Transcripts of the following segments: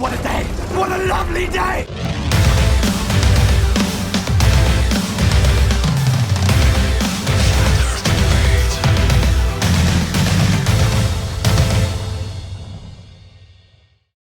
what a day! What a lovely day!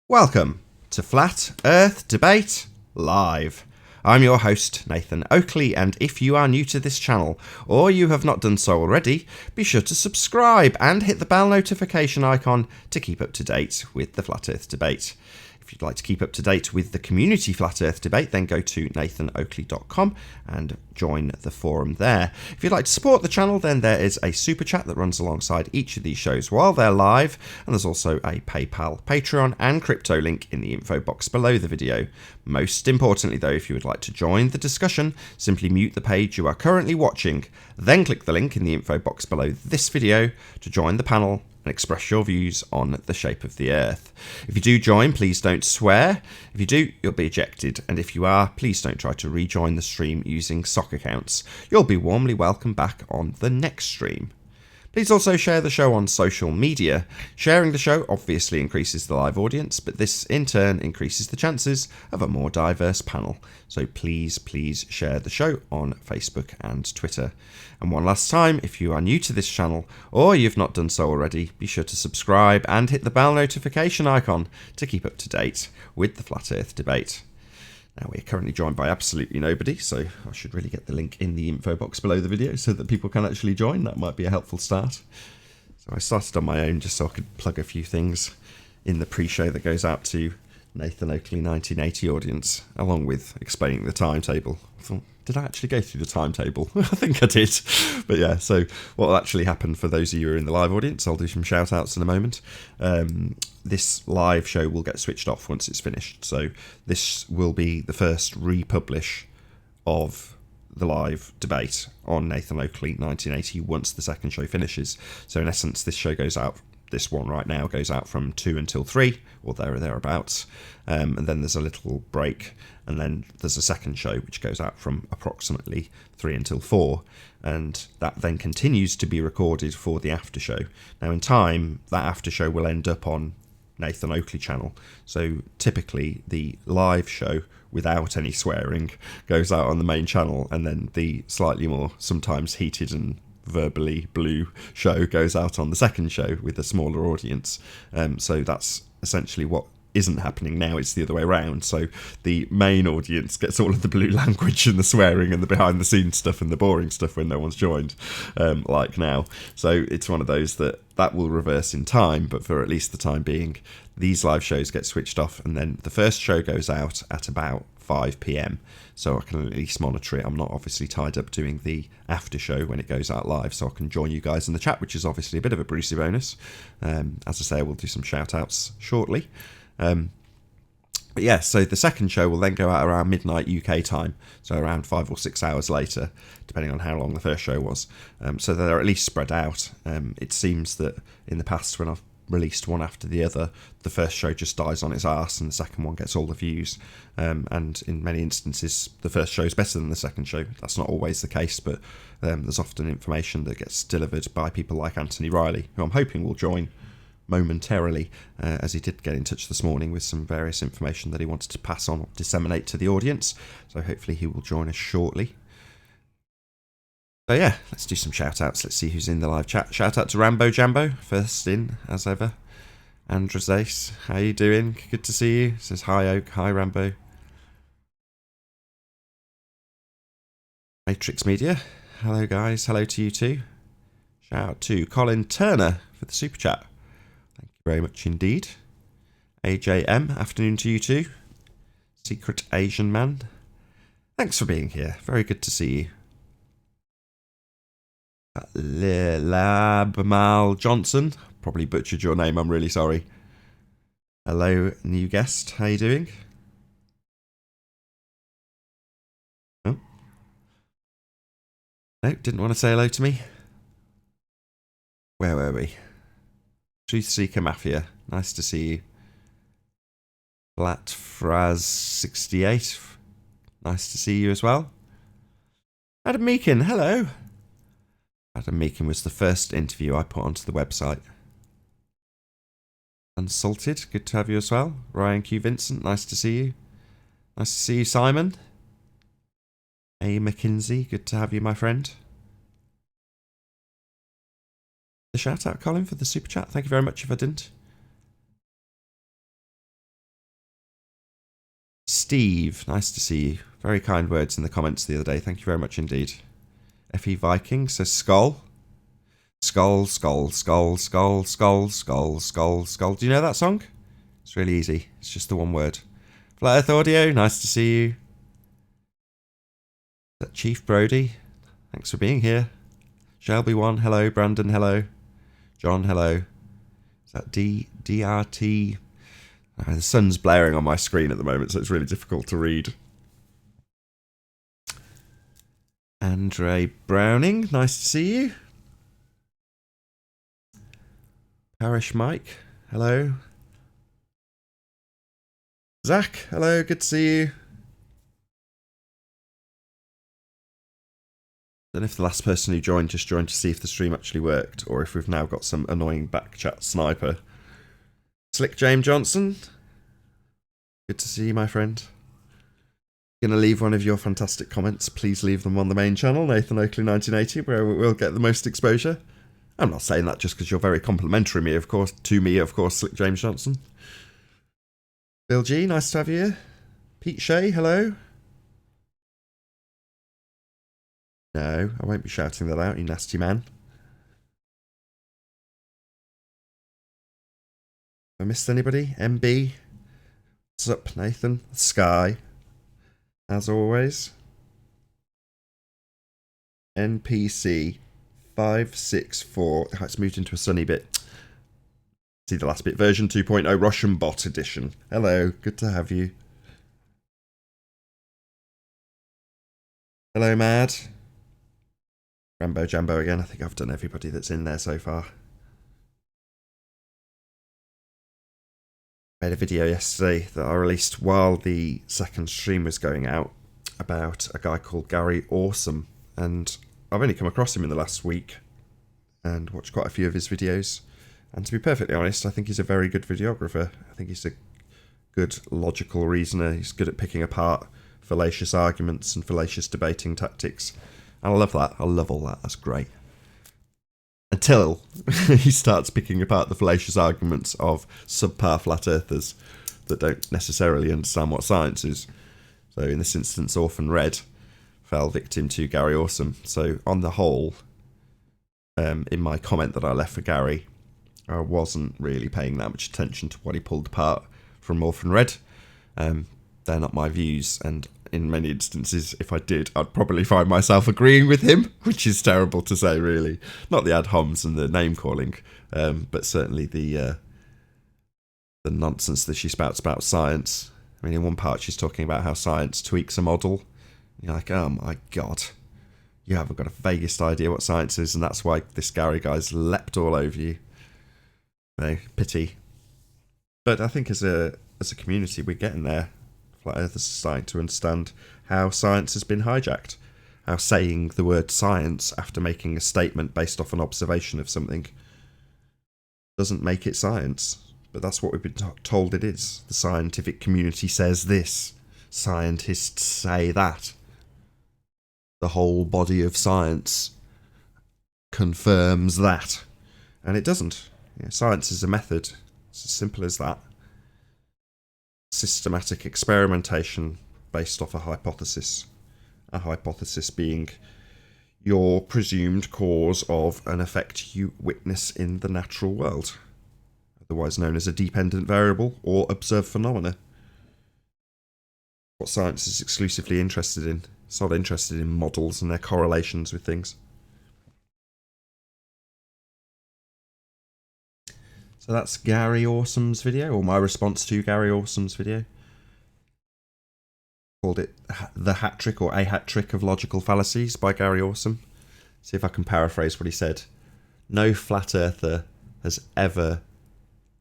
Welcome to Flat Earth Debate Live. I'm your host, Nathan Oakley, and if you are new to this channel, or you have not done so already, be sure to subscribe and hit the bell notification icon to keep up to date with the Flat Earth Debate. If you'd like to keep up to date with the community Flat Earth Debate, then go to nathanoakley.com and join the forum there. If you'd like to support the channel, then there is a super chat that runs alongside each of these shows while they're live, and there's also a PayPal, Patreon and crypto link in the info box below the video. Most importantly though, if you would like to join the discussion, simply mute the page you are currently watching, then click the link in the info box below this video to join the panel and express your views on the shape of the Earth. If you do join, please don't swear. If you do, you'll be ejected, and if you are, please don't try to rejoin the stream using sock accounts. You'll be warmly welcome back on the next stream. Please also share the show on social media. Sharing the show obviously increases the live audience, but this in turn increases the chances of a more diverse panel. So please share the show on Facebook and Twitter. And one last time, if you are new to this channel or you've not done so already, be sure to subscribe and hit the bell notification icon to keep up to date with the Flat Earth Debate. Now, we're currently joined by absolutely nobody, so I should really get the link in the info box below the video so that people can actually join. That might be a helpful start. So I started on my own just so I could plug a few things in the pre-show that goes out to Nathan Oakley 1980 audience, along with explaining the timetable. I thought, did I actually go through the timetable? I think I did. But yeah, so what will actually happen for those of you who are in the live audience, I'll do some shout outs in a moment. This live show will get switched off once it's finished. So this will be the first republish of the live debate on Nathan Oakley 1980 once the second show finishes. So in essence, this show goes out, this one right now goes out from 2 until 3, or there or thereabouts. And then there's a little break, and then there's a second show which goes out from approximately 3 until 4. And that then continues to be recorded for the after show. Now in time, that after show will end up on Nathan Oakley channel. So typically the live show without any swearing goes out on the main channel, and then the slightly more sometimes heated and verbally blue show goes out on the second show with a smaller audience. So that's essentially what isn't happening now. It's the other way around. So the main audience gets all of the blue language and the swearing and the behind the scenes stuff and the boring stuff when no one's joined, like now. So it's one of those that will reverse in time, but for at least the time being, these live shows get switched off, and then the first show goes out at about 5 p.m. so I can at least monitor it. I'm not obviously tied up doing the after show when it goes out live, so I can join you guys in the chat, which is obviously a bit of a Brucey bonus. As I say, I will do some shout outs shortly. But yeah, so the second show will then go out around midnight UK time, so around 5 or 6 hours later, depending on how long the first show was. So they're at least spread out. It seems that in the past, when I've released one after the other, the first show just dies on its arse and the second one gets all the views. And in many instances, the first show is better than the second show. That's not always the case, but there's often information that gets delivered by people like Anthony Riley, who I'm hoping will join momentarily, as he did get in touch this morning with some various information that he wanted to pass on or disseminate to the audience. So hopefully he will join us shortly. So yeah, let's do some shout outs. Let's see who's in the live chat. Shout out to Rambo Jambo, first in as ever. Andres Ace, how you doing? Good to see you. Says hi Oak, hi Rambo. Matrix Media, hello guys, hello to you too. Shout out to Colin Turner for the super chat. Thank you very much indeed. AJM, afternoon to you too. Secret Asian Man, thanks for being here. Very good to see you. Labmal Johnson, probably butchered your name, I'm really sorry. Hello, new guest, how you doing? Oh. No, didn't want to say hello to me. Where were we? Truth Seeker Mafia, nice to see you. Flatfraz68, nice to see you as well. Adam Meakin, hello. Adam Meakin was the first interview I put onto the website. Unsalted, good to have you as well. Ryan Q. Vincent, nice to see you. Nice to see you, Simon. A. McKinsey, good to have you, my friend. The shout out, Colin, for the super chat. Thank you very much if I didn't. Steve, nice to see you. Very kind words in the comments the other day. Thank you very much indeed. FE Viking says skull. Skull, skull, skull, skull, skull, skull, skull, skull. Do you know that song? It's really easy. It's just the one word. Flat Earth Audio, nice to see you. Is that Chief Brody? Thanks for being here. Shelby1, hello. Brandon, hello. John, hello. Is that DRT? The sun's blaring on my screen at the moment, so it's really difficult to read. Andre Browning, nice to see you. Parish Mike, hello. Zach, hello, good to see you. Don't know if the last person who joined just joined to see if the stream actually worked, or if we've now got some annoying backchat sniper. Slick James Johnson, good to see you, my friend. Gonna leave one of your fantastic comments. Please leave them on the main channel, Nathan Oakley 1980, where we'll get the most exposure. I'm not saying that just because you're very complimentary to me, of course, Slick James Johnson. Bill G, nice to have you here. Pete Shea, hello. No, I won't be shouting that out, you nasty man. Have I missed anybody? MB. What's up, Nathan? Sky. As always. NPC 564. Oh, it's moved into a sunny bit. See the last bit. Version 2.0 Russian bot edition. Hello, good to have you. Hello, Mad. Rambo Jambo again. I think I've done everybody that's in there so far. Made a video yesterday that I released while the second stream was going out about a guy called Gary Awesome, and I've only come across him in the last week and watched quite a few of his videos, and to be perfectly honest, I think he's a very good videographer. I think he's a good logical reasoner. He's good at picking apart fallacious arguments and fallacious debating tactics, and I love that. I love all that. That's great. Until he starts picking apart the fallacious arguments of subpar flat earthers that don't necessarily understand what science is. So in this instance, Orphan Red fell victim to Gary Awesome. So on the whole, in my comment that I left for Gary, I wasn't really paying that much attention to what he pulled apart from Orphan Red. They're not my views, and in many instances, if I did, I'd probably find myself agreeing with him, which is terrible to say, really. Not the ad homs and the name calling, but certainly the nonsense that she spouts about science. I mean, in one part, she's talking about how science tweaks a model. You're like, oh my god, you haven't got a vaguest idea what science is, and that's why this Gary guy's leapt all over you. No, pity. But I think as a community, we're getting there. Flat Earthers are starting to understand how science has been hijacked. How saying the word science after making a statement based off an observation of something doesn't make it science. But that's what we've been told it is. The scientific community says this. Scientists say that. The whole body of science confirms that. And it doesn't. Science is a method. It's as simple as that. Systematic experimentation based off a hypothesis. A hypothesis being your presumed cause of an effect you witness in the natural world, otherwise known as a dependent variable or observed phenomena. What science is exclusively interested in. It's not interested in models and their correlations with things. So that's Gary Awesome's video, or my response to Gary Awesome's video. Called it The Hat Trick, or A Hat Trick of Logical Fallacies by Gary Awesome. See if I can paraphrase what he said. No flat earther has ever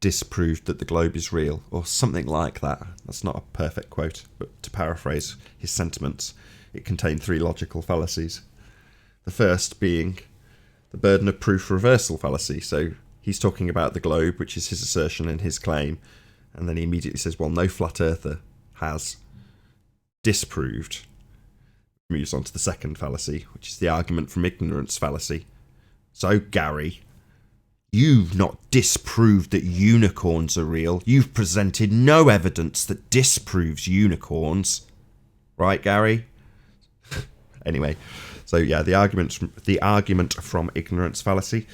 disproved that the globe is real, or something like that. That's not a perfect quote, but to paraphrase his sentiments, it contained 3 logical fallacies. The first being the burden of proof reversal fallacy. So he's talking about the globe, which is his assertion and his claim, and then he immediately says, well, no flat earther has disproved. Moves on to the second fallacy, which is the argument from ignorance fallacy. So, Gary, you've not disproved that unicorns are real. You've presented no evidence that disproves unicorns. Right, Gary? Anyway, so yeah, the argument from ignorance fallacy.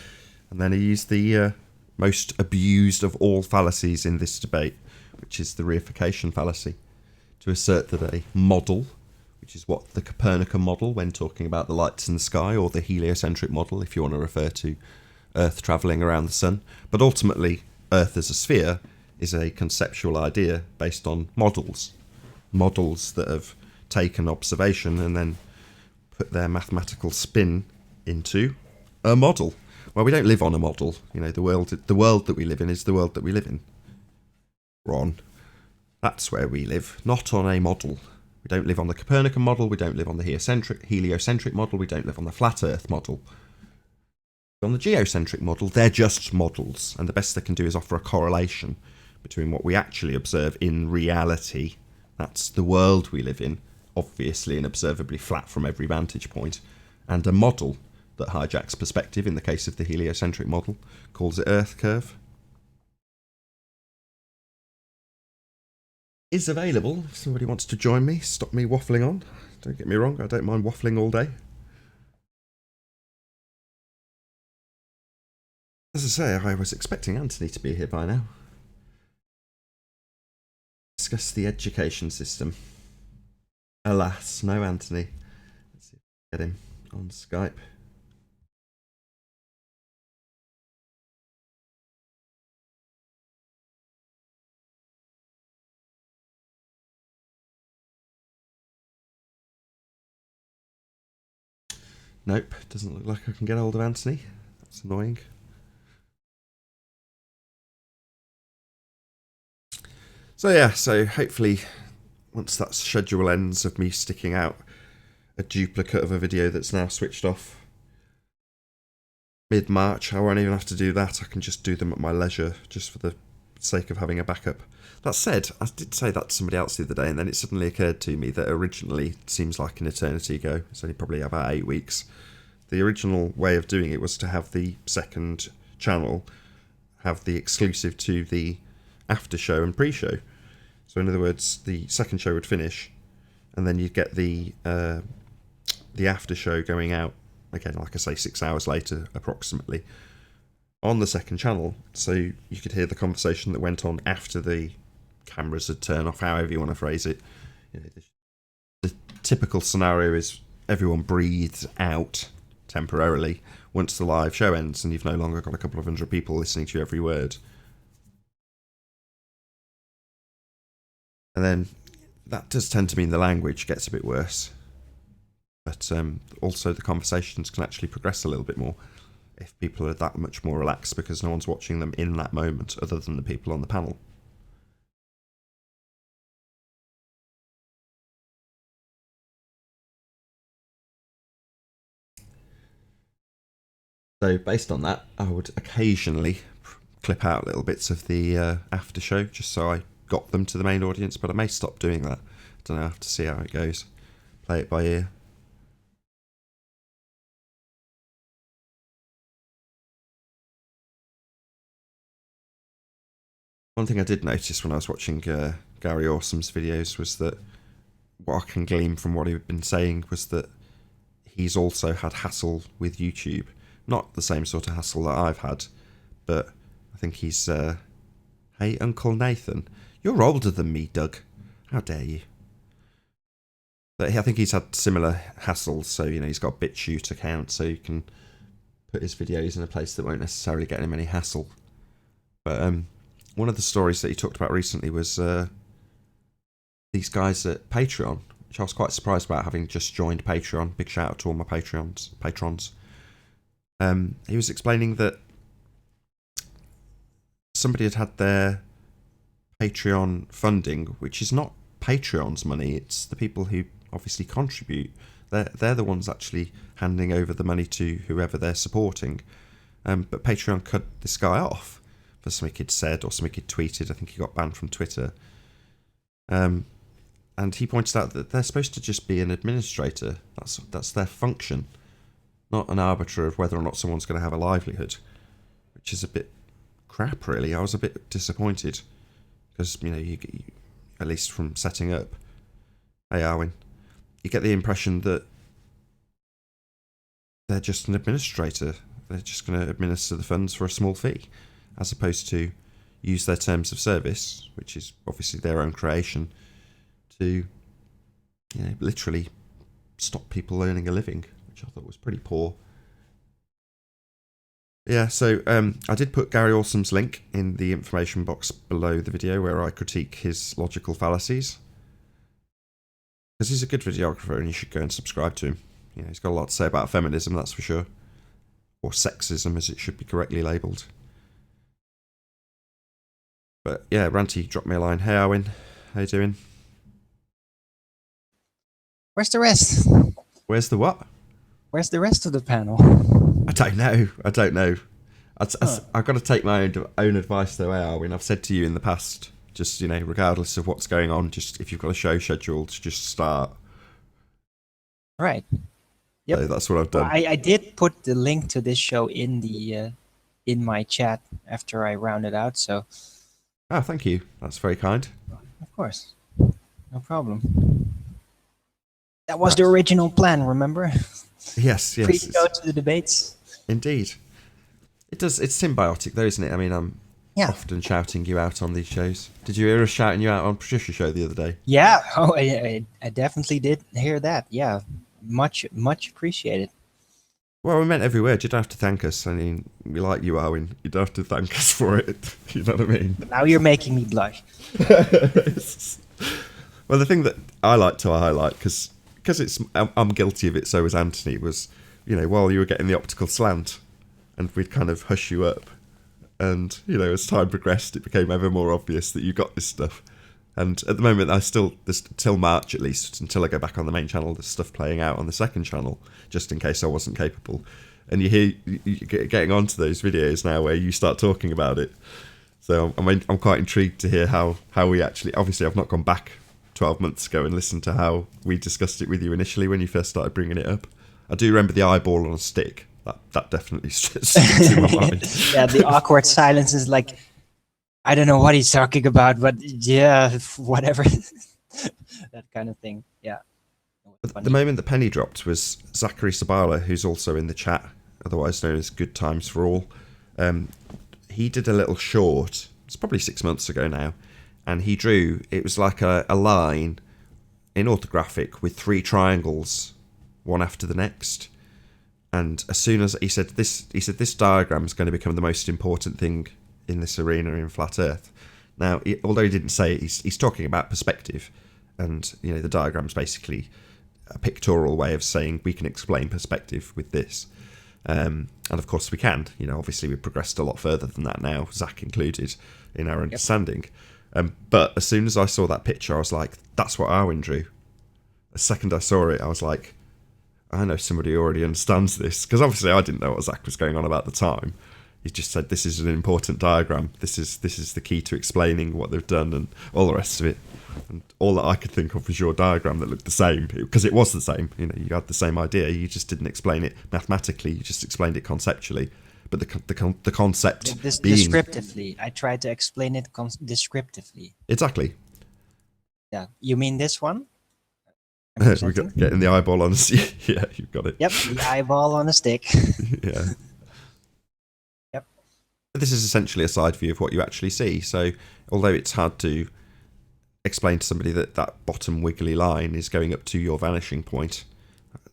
And then he used the most abused of all fallacies in this debate, which is the reification fallacy, to assert that a model, which is what the Copernican model when talking about the lights in the sky, or the heliocentric model if you want to refer to Earth travelling around the sun, but ultimately Earth as a sphere is a conceptual idea based on models that have taken observation and then put their mathematical spin into a model. Well, we don't live on a model. You know, the world that we live in is the world that we live in. Ron, that's where we live, not on a model. We don't live on the Copernican model, we don't live on the heliocentric model, we don't live on the flat Earth model. On the geocentric model, they're just models, and the best they can do is offer a correlation between what we actually observe in reality, that's the world we live in, obviously and observably flat from every vantage point, and a model that hijacks perspective, in the case of the heliocentric model, calls it Earth curve. Is available if somebody wants to join me, stop me waffling on. Don't get me wrong, I don't mind waffling all day. As I say, I was expecting Anthony to be here by now. Discuss the education system. Alas, no Anthony. Let's see if we can get him on Skype. Nope, doesn't look like I can get hold of Anthony. That's annoying. So yeah, so hopefully once that schedule ends of me sticking out a duplicate of a video that's now switched off mid-March, I won't even have to do that. I can just do them at my leisure, just for the sake of having a backup. That said, I did say that to somebody else the other day, and then it suddenly occurred to me that originally, it seems like an eternity ago, it's only probably about 8 weeks, the original way of doing it was to have the second channel have the exclusive to the after show and pre-show. So in other words, the second show would finish, and then you'd get the after show going out, again, like I say, 6 hours later approximately, on the second channel, so you could hear the conversation that went on after the cameras had turned off, however you want to phrase it. You know, the typical scenario is everyone breathes out temporarily once the live show ends, and you've no longer got a couple of hundred people listening to every word. And then that does tend to mean the language gets a bit worse, but also the conversations can actually progress a little bit more if people are that much more relaxed, because no one's watching them in that moment other than the people on the panel. So based on that, I would occasionally clip out little bits of the after show just so I got them to the main audience, but I may stop doing that. I don't know, I have to see how it goes. Play it by ear. One thing I did notice when I was watching Gary Awesome's videos was that what I can glean from what he'd been saying was that he's also had hassle with YouTube. Not the same sort of hassle that I've had, but I think he's... Hey, Uncle Nathan, you're older than me, Doug. How dare you? But I think he's had similar hassles, so, you know, he's got a BitChute account, so you can put his videos in a place that won't necessarily get him any hassle. But one of the stories that he talked about recently was these guys at Patreon, which I was quite surprised about, having just joined Patreon. Big shout out to all my patrons. He was explaining that somebody had their Patreon funding, which is not Patreon's money, it's the people who obviously contribute. They're the ones actually handing over the money to whoever they're supporting. But Patreon cut this guy off for something he'd said or something he'd tweeted. I think he got banned from Twitter. And he pointed out that they're supposed to just be an administrator. That's their function, not an arbiter of whether or not someone's going to have a livelihood, which is a bit crap, really. I was a bit disappointed because, you at least from setting up, hey, Arwin, you get the impression that they're just an administrator. They're just going to administer the funds for a small fee, as opposed to use their terms of service, which is obviously their own creation, to literally stop people earning a living, which I thought was pretty poor. Yeah, so I did put Gary Awesome's link in the information box below the video where I critique his logical fallacies. Because he's a good videographer and you should go and subscribe to him. He's got a lot to say about feminism, that's for sure. Or sexism, as it should be correctly labelled. But yeah, Ranty dropped me a line. Hey, Arwin, how you doing? Where's the rest? Where's the what? Where's the rest of the panel? I don't know. I've got to take my own advice though, Arwin. I've said to you in the past, just, regardless of what's going on, just if you've got a show scheduled, just start. Right. Yep. So that's what I've done. Well, I did put the link to this show in the in my chat after I rounded out, so... Oh, thank you. That's very kind. Of course. No problem. That was the original plan, remember? Yes. Free to go to the debates. Indeed. It's symbiotic though, isn't it? I mean, I'm often shouting you out on these shows. Did you hear us shouting you out on Patricia's show the other day? Yeah. Oh, I definitely did hear that. Yeah. Much appreciated. Well, we meant every word. You don't have to thank us. I mean, we like you, Arwin. You don't have to thank us for it. You know what I mean? Now you're making me blush. Well, the thing that I like to highlight, because I'm guilty of it, so was Anthony, was, while you were getting the optical slant, and we'd kind of hush you up. And, as time progressed, it became ever more obvious that you got this stuff. And at the moment, there's till March at least, until I go back on the main channel, there's stuff playing out on the second channel, just in case I wasn't capable. And you getting onto those videos now where you start talking about it. So I'm quite intrigued to hear how we actually... Obviously, I've not gone back 12 months ago and listened to how we discussed it with you initially when you first started bringing it up. I do remember the eyeball on a stick. That definitely sticks in my mind. Yeah, the awkward silence is like... I don't know what he's talking about, but yeah, whatever. That kind of thing, yeah. But the moment the penny dropped was Zachary Sabala, who's also in the chat, otherwise known as Good Times for All. He did a little short, it's probably 6 months ago now, and he drew, it was like a line in orthographic with 3 triangles, one after the next. And as soon as he said this diagram is going to become the most important thing in this arena in Flat Earth. Now, although he didn't say it, he's talking about perspective, and the diagram's basically a pictorial way of saying we can explain perspective with this, and of course we can. Obviously we've progressed a lot further than that now, Zach included, in our understanding. But as soon as I saw that picture, I was like, that's what Arwin drew. The second I saw it, I was like, I know somebody who already understands this, because obviously I didn't know what Zach was going on about at the time. He just said, this is an important diagram. This is the key to explaining what they've done and all the rest of it. And all that I could think of was your diagram that looked the same, because it was the same. You had the same idea. You just didn't explain it mathematically. You just explained it conceptually. But the concept being... Descriptively. I tried to explain it descriptively. Exactly. Yeah. You mean this one? We got getting the eyeball on the... Yeah, you've got it. Yep, the eyeball on a stick. Yeah. This is essentially a side view of what you actually see. So although it's hard to explain to somebody that bottom wiggly line is going up to your vanishing point,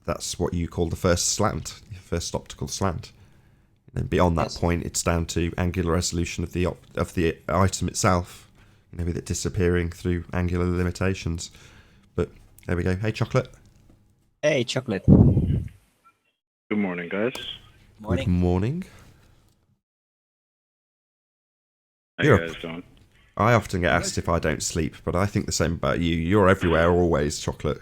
that's what you call the first slant, the first optical slant. And then beyond that point, it's down to angular resolution of the item itself, with it disappearing through angular limitations. But there we go. Hey, Chocolate. Hey, Chocolate. Good morning, guys. Morning. Good morning. How you guys doing? I often get asked if I don't sleep, but I think the same about you. You're everywhere, always, Chocolate.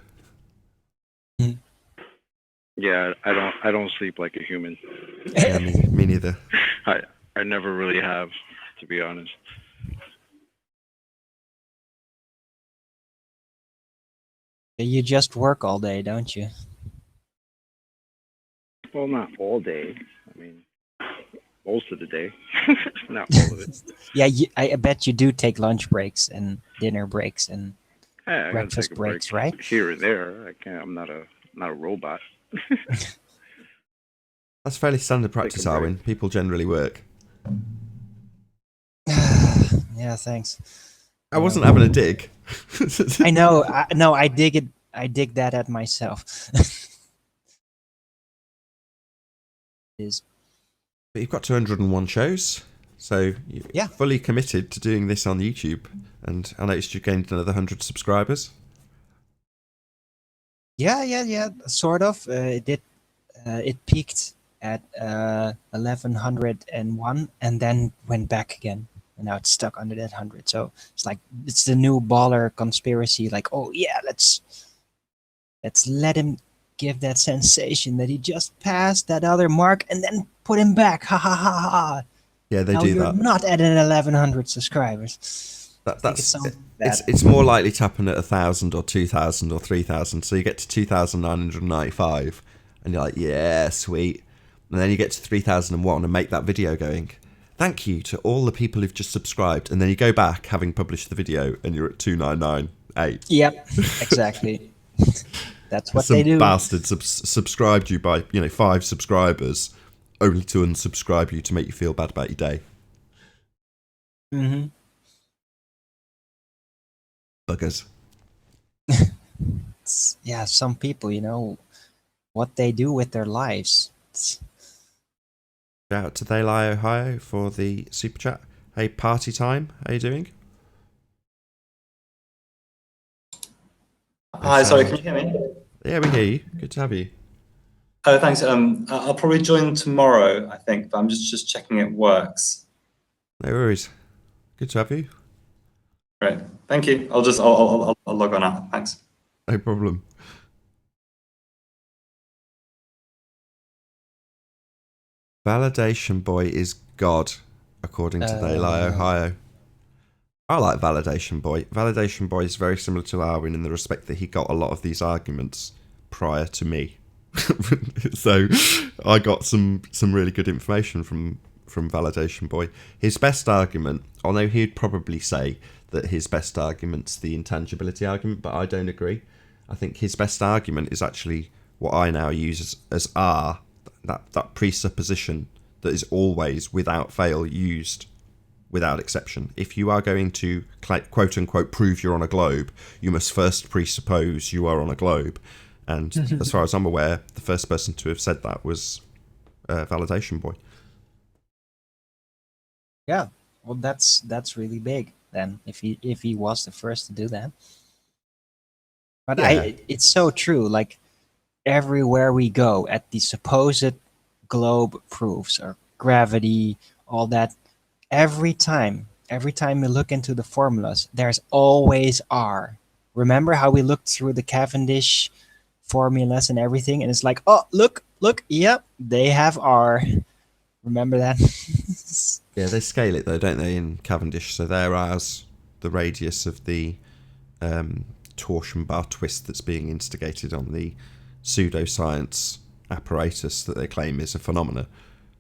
Yeah, I don't sleep like a human. Yeah, me neither. I never really have, to be honest. You just work all day, don't you? Well, not all day. I mean, most of the day. Not all of it. Yeah, I bet you do take lunch breaks and dinner breaks and Yeah, I gotta take breakfast a break breaks, right? here and there. I can't. I'm not a robot. That's fairly standard Take a practice, break. Arwin. People generally work. Yeah, thanks. I wasn't having a dig. I know. No, I dig it. I dig that at myself. Is But you've got 201 shows, so you're Yeah. fully committed to doing this on YouTube. And I noticed you gained another 100 subscribers. yeah, sort of. It did. It peaked at 1101 and then went back again, and now it's stuck under that 100. So it's like it's the new baller conspiracy. Like, oh yeah, let's let him give that sensation that he just passed that other mark and then put him back. Ha ha ha ha. Yeah, they Now do you're that. not at an 1100 subscribers. It's more likely to happen at 1,000 or 2,000 or 3,000. So you get to 2,995 and you're like, yeah, sweet. And then you get to 3,001 and make that video going, thank you to all the people who've just subscribed. And then you go back having published the video and you're at 2,998. Yep, exactly. That's what Some they do. bastard subscribed you by 5 subscribers, only to unsubscribe you to make you feel bad about your day. Mm-hmm. Buggers. Yeah, some people, what they do with their lives. Shout out to They Lie Ohio for the super chat. Hey, party time. How you doing? Hi, sorry, can you hear me? Yeah, we hear you. Good to have you. Oh, thanks. I'll probably join tomorrow, I think, but I'm just checking it works. No worries. Good to have you. Great, thank you. I'll log on out. Thanks. No problem. Validation Boy is God, according to They Lie Ohio. I like Validation Boy. Validation Boy is very similar to Arwin in the respect that he got a lot of these arguments prior to me. So I got some really good information from Validation Boy. His best argument, although he'd probably say that his best argument's the intangibility argument, but I don't agree. I think his best argument is actually what I now use as R, that presupposition that is always, without fail, used without exception. If you are going to quote unquote prove you're on a globe, you must first presuppose you are on a globe. And as far as I'm aware, the first person to have said that was Validation Boy. Yeah, well, that's really big then. If he was the first to do that, but Yeah. it's so true. Like everywhere we go, at the supposed globe proofs or gravity, all that, every time you look into the formulas, there's always R. Remember how we looked through the Cavendish formulas and everything, and it's like, oh, look, yep, they have R. Remember that? Yeah, they scale it though, don't they, in Cavendish? So there as the radius of the torsion bar twist that's being instigated on the pseudoscience apparatus that they claim is a phenomena.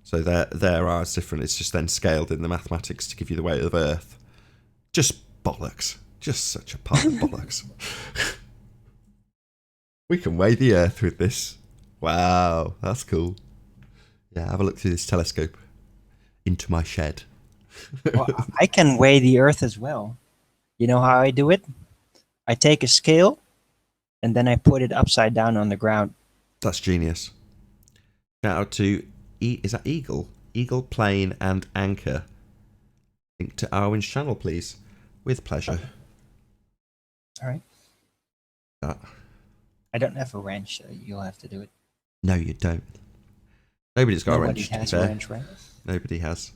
So there are different. It's just then scaled in the mathematics to give you the weight of Earth. Just bollocks. Just such a pile of bollocks. We can weigh the Earth with this. Wow, that's cool. Yeah, have a look through this telescope into my shed. Well, I can weigh the Earth as well. You know how I do it? I take a scale and then I put it upside down on the ground. That's genius. Shout out to is that Eagle? Eagle, Plane, and Anchor. Link to Arwin's channel, please. With pleasure. All right. I don't have a wrench, so you'll have to do it. No, you don't. Nobody's got Nobody a wrench. has a wrench, right? Nobody has.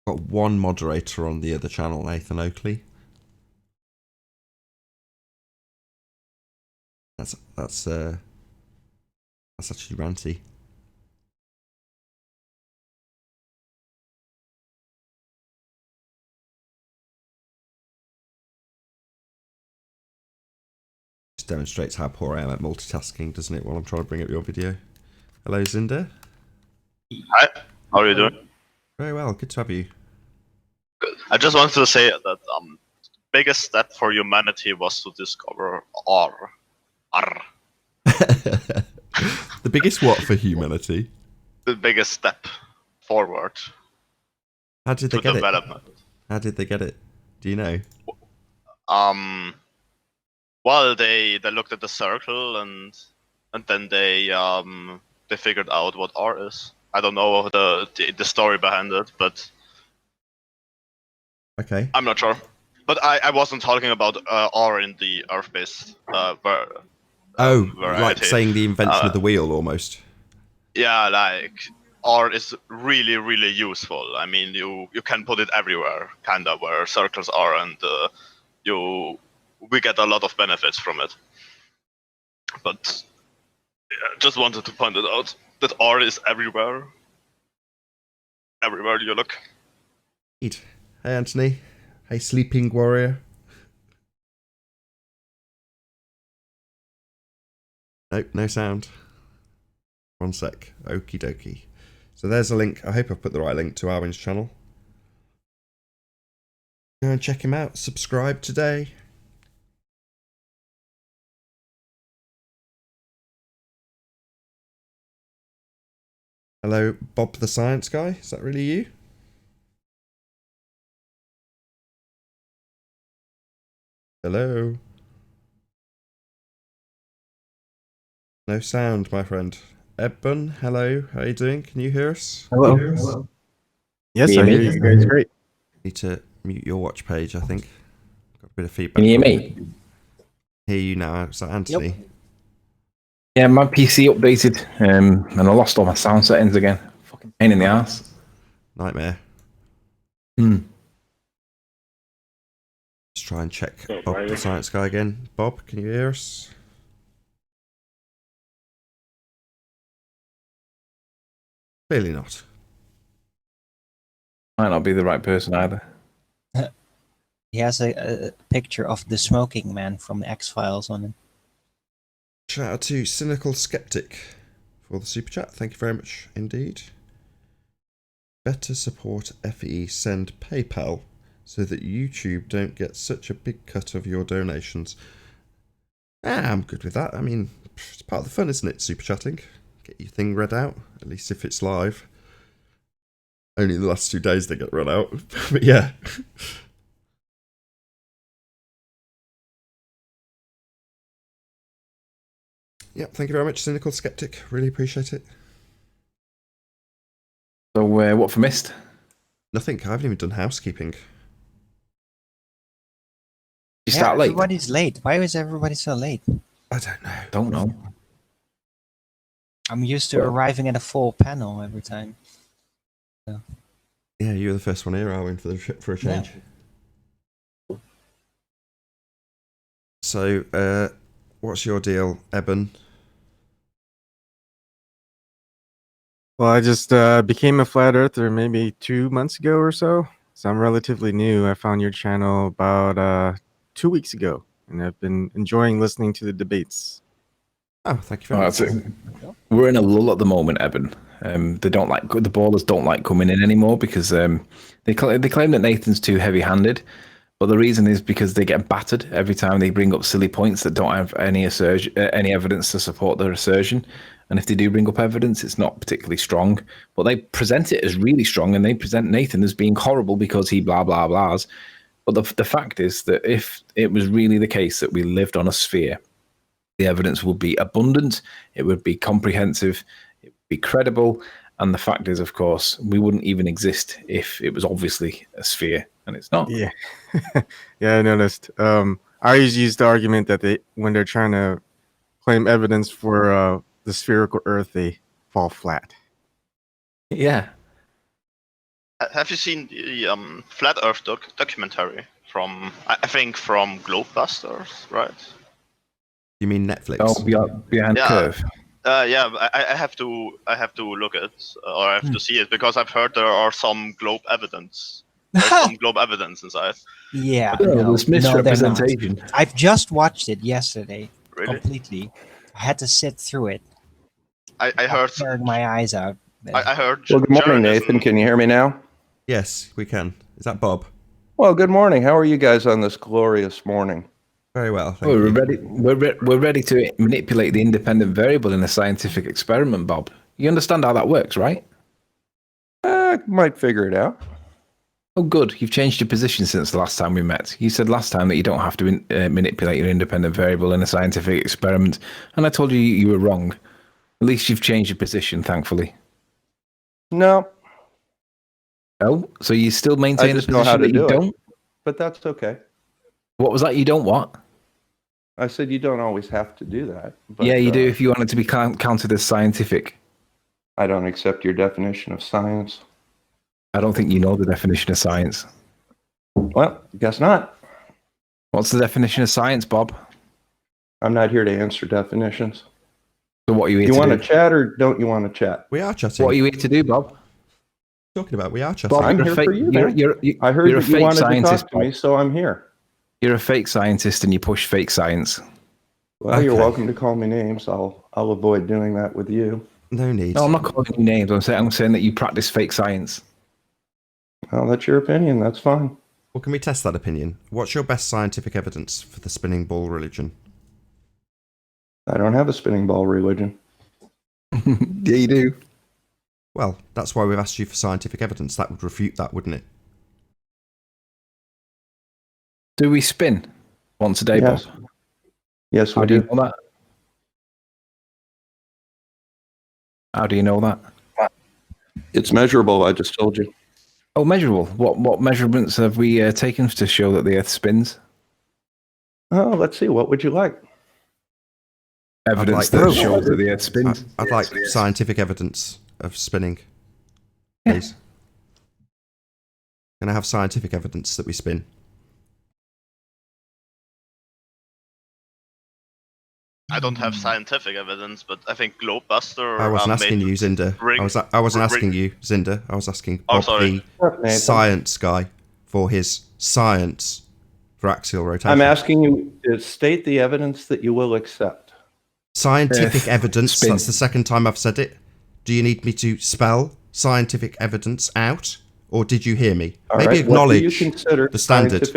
Got one moderator on the other channel, Nathan Oakley. That's That's actually ranty. Just demonstrates how poor I am at multitasking, doesn't it, while I'm trying to bring up your video. Hello, Zinda. Hi, how are you doing? Very well, good to have you. Good. I just wanted to say that the biggest step for humanity was to discover R. R. The biggest what for humanity? The biggest step forward How did they to get development. it? How did they get it? Do you know? Well, they looked at the circle and then they figured out what R is. I don't know the story behind it, but Okay. I'm not sure. But I wasn't talking about R in the Earth-based Like variety. saying the invention of the wheel, almost. Yeah, like R is really, really useful. I mean, you can put it everywhere, kind of where circles are, and we get a lot of benefits from it. But yeah, just wanted to point it out that R is everywhere. Everywhere you look. Hey, Anthony. Hey, sleeping warrior. Nope, no sound. One sec. Okie dokie. So there's a link. I hope I've put the right link to Arwin's channel. Go and check him out. Subscribe today. Hello, Bob the Science Guy. Is that really you? Hello. No sound, my friend. Ebbun, hello. How are you doing? Can you hear us? Hello. Yes, I hear you guys great. Need to mute your watch page, I think. Got a bit of feedback. Can you hear me? Hear you now. Is that Anthony? Yep. Yeah, my PC updated, and I lost all my sound settings again. Fucking pain in the ass. Nightmare. Hmm. Let's try and check Bob the Science Guy again. Bob, can you hear us? Clearly not. Might not be the right person either. He has a picture of the smoking man from X-Files on him. Shout out to Cynical Skeptic for the super chat. Thank you very much indeed. Better support FE, send PayPal so that YouTube don't get such a big cut of your donations. I'm good with that. I mean, it's part of the fun, isn't it? Super chatting. Get your thing read out, at least if it's live. Only the last 2 days they get run out. But yeah. Yep, thank you very much, Cynical Skeptic. Really appreciate it. So, what for missed? Nothing. I haven't even done housekeeping. You start late? Everybody's late. Why is everybody so late? I don't know. Don't know. I'm used to arriving at a full panel every time. So. Yeah, you were the first one here, Arwin, for a change. Yeah. So, what's your deal, Eben? Well, I just became a flat earther maybe 2 months ago or so. So I'm relatively new. I found your channel about 2 weeks ago, and I've been enjoying listening to the debates. Oh, thank you very much. We're in a lull at the moment, Eben. They don't like the ballers don't like coming in anymore because they claim that Nathan's too heavy-handed, but the reason is because they get battered every time they bring up silly points that don't have any evidence to support their assertion. And if they do bring up evidence, it's not particularly strong. But they present it as really strong, and they present Nathan as being horrible because he blah blah blahs. But the fact is that if it was really the case that we lived on a sphere, the evidence would be abundant, it would be comprehensive, it would be credible, and the fact is, of course, we wouldn't even exist if it was obviously a sphere, and it's not. Yeah, yeah, I noticed. I always use the argument that when they're trying to claim evidence for the spherical Earth, they fall flat. Yeah. Have you seen the Flat Earth documentary from, I think, from Globebusters, right? You mean Netflix? Oh, behind Yeah. Curve. Yeah, I have to look at or I have to see it because I've heard there are some globe evidence. There's some globe evidence inside. Yeah, Oh, no, there's no, they're not. misrepresentation. I've just watched it yesterday Really? completely. I had to sit through it. I heard. Tearing my eyes out. I heard. Well, good morning, journalism- Nathan. Can you hear me now? Yes, we can. Is that Bob? Well, good morning. How are you guys on this glorious morning? Very well. Thank Oh, we're you. ready. We're ready to manipulate the independent variable in a scientific experiment, Bob. You understand how that works, right? Might figure it out. Oh, good. You've changed your position since the last time we met. You said last time that you don't have to manipulate your independent variable in a scientific experiment, and I told you you were wrong. At least you've changed your position, thankfully. No, Oh, so you still maintain I the just know how position to that you do it. don't? but that's okay. What was that? You don't what? I said you don't always have to do that. But, Yeah, you do if you want it to be counted as scientific. I don't accept your definition of science. I don't think you know the definition of science. Well, guess not. What's the definition of science, Bob? I'm not here to answer definitions. So what are you here You to want do? to chat or don't you want to chat? We are chatting. What are you here to do, Bob? talking about? We are chatting. Bob, I'm you're a here fake, for you, you're, man. you're, you I heard you're a that you fake wanted to scientist, talk to me, Bob. so I'm here. You're a fake scientist and you push fake science. Well, you're Okay. welcome to call me names. I'll avoid doing that with you. No need. No, I'm not calling you names. I'm saying that you practice fake science. Well, that's your opinion. That's fine. Well, can we test that opinion? What's your best scientific evidence for the spinning ball religion? I don't have a spinning ball religion. Yeah, you do. Well, that's why we've asked you for scientific evidence. That would refute that, wouldn't it? Do we spin once a day, Yes. Bob? Yes, How we do you do. know that? How do you know that? It's measurable. I just told you. Oh, measurable. What measurements have we taken to show that the Earth spins? Oh, let's see. What would you like? Evidence like that proof. shows that the Earth spins. I'd like scientific evidence of spinning, please. Can I have scientific evidence that we spin? I don't have scientific evidence, but I think Globebuster. I wasn't asking made you, Zinder. I wasn't asking you, Zinder. I was asking Oh, Bob, sorry. the Nathan. science guy, for his science for axial rotation. I'm asking you to state the evidence that you will accept. Scientific Earth evidence. spins. That's the second time I've said it. Do you need me to spell scientific evidence out, or did you hear me? All Maybe right. acknowledge What do you consider the standard.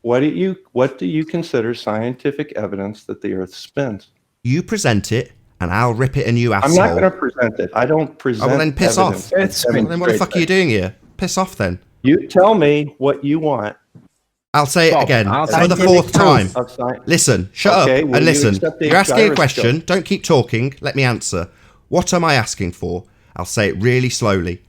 What do you consider scientific evidence that the Earth spins? You present it, and I'll rip it a new asshole. I'm not going to present it. I don't present. Oh, well, then piss evidence. off. I Earth spin. Well, then what the fuck are you demonstrate doing here? Piss off then. that. You tell me what you want I'll say it Bob, again I'll for the take fourth time. of science. Listen, shut Okay, up will and you listen. accept a You're asking a gyroscope? question. Don't keep talking. Let me answer. What am I asking for? I'll say it really slowly.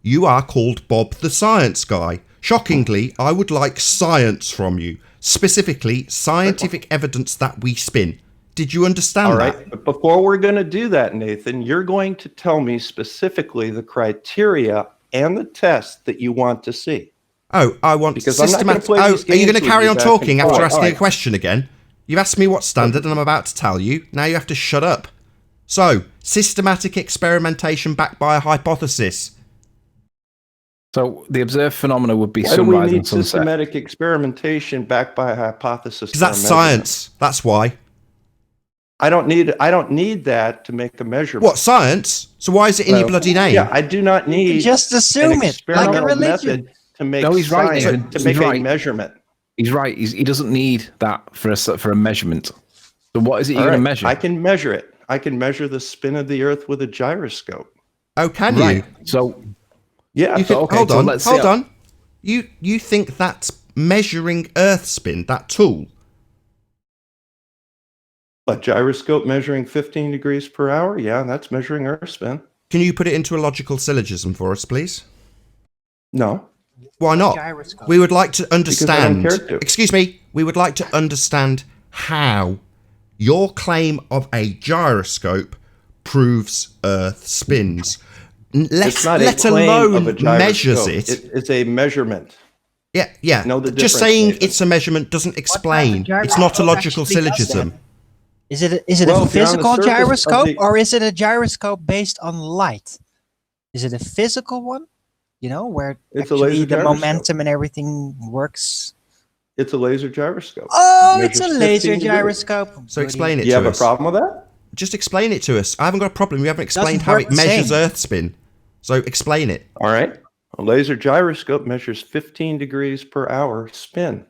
You are called Bob the Science Guy. Shockingly, I would like science from you. Specifically, scientific evidence that we spin. Did you understand All that? right. But before we're going to do that, Nathan, you're going to tell me specifically the criteria and the test that you want to see. Oh, I want Because I'm not gonna systematic. play Oh, these are you games going to with carry you on back and talking after forth. asking All a right. question again? You've asked me what standard, and I'm about to tell you. Now you have to shut up. So, systematic experimentation backed by a hypothesis. So the observed phenomena would be Why do we sunrise need and sunset. systematic experimentation backed by a hypothesis? Because for that's a measurement? science. That's why. I don't need that to make a measurement. What, science? So why is it in your No. bloody name? Yeah, I do not need Just an assume it, like a experimental religion. method to make No, he's right, science, Nathan. to He's make a right. measurement. He's right. He doesn't need that for a measurement. So what is it you're All going to right, measure? I can measure it. I can measure the spin of the Earth with a gyroscope. Oh, can Right. you? So Yeah, You can, okay, hold so on, let's hold see. on. You think that's measuring Earth spin, that tool? a gyroscope measuring 15 degrees per hour. Yeah, that's measuring Earth spin. Can you put it into a logical syllogism for us, please? No, Why not? Gyroscope. We would like to I don't understand. care to. Excuse me. We would like to understand how your claim of a gyroscope proves Earth spins. it's not a Let claim alone of a gyroscope. measures it. It's a measurement. Yeah. Know the Just difference, saying Nathan. it's a measurement doesn't explain. gyroscope It's not a logical actually does syllogism. that? Is it a Well, if you're on the physical surface of gyroscope the- or is it a gyroscope based on light? Is it a physical one? You know, where It's a actually laser the gyroscope. momentum and everything works. It's a laser gyroscope. Oh, it's a Measures laser 15 degrees. gyroscope. So explain it You to have a us. problem with that? Just explain it to us. I haven't got a problem. You haven't explained Doesn't how work it the measures same. Earth spin. So explain it. All right. A laser gyroscope measures 15 degrees per hour spin.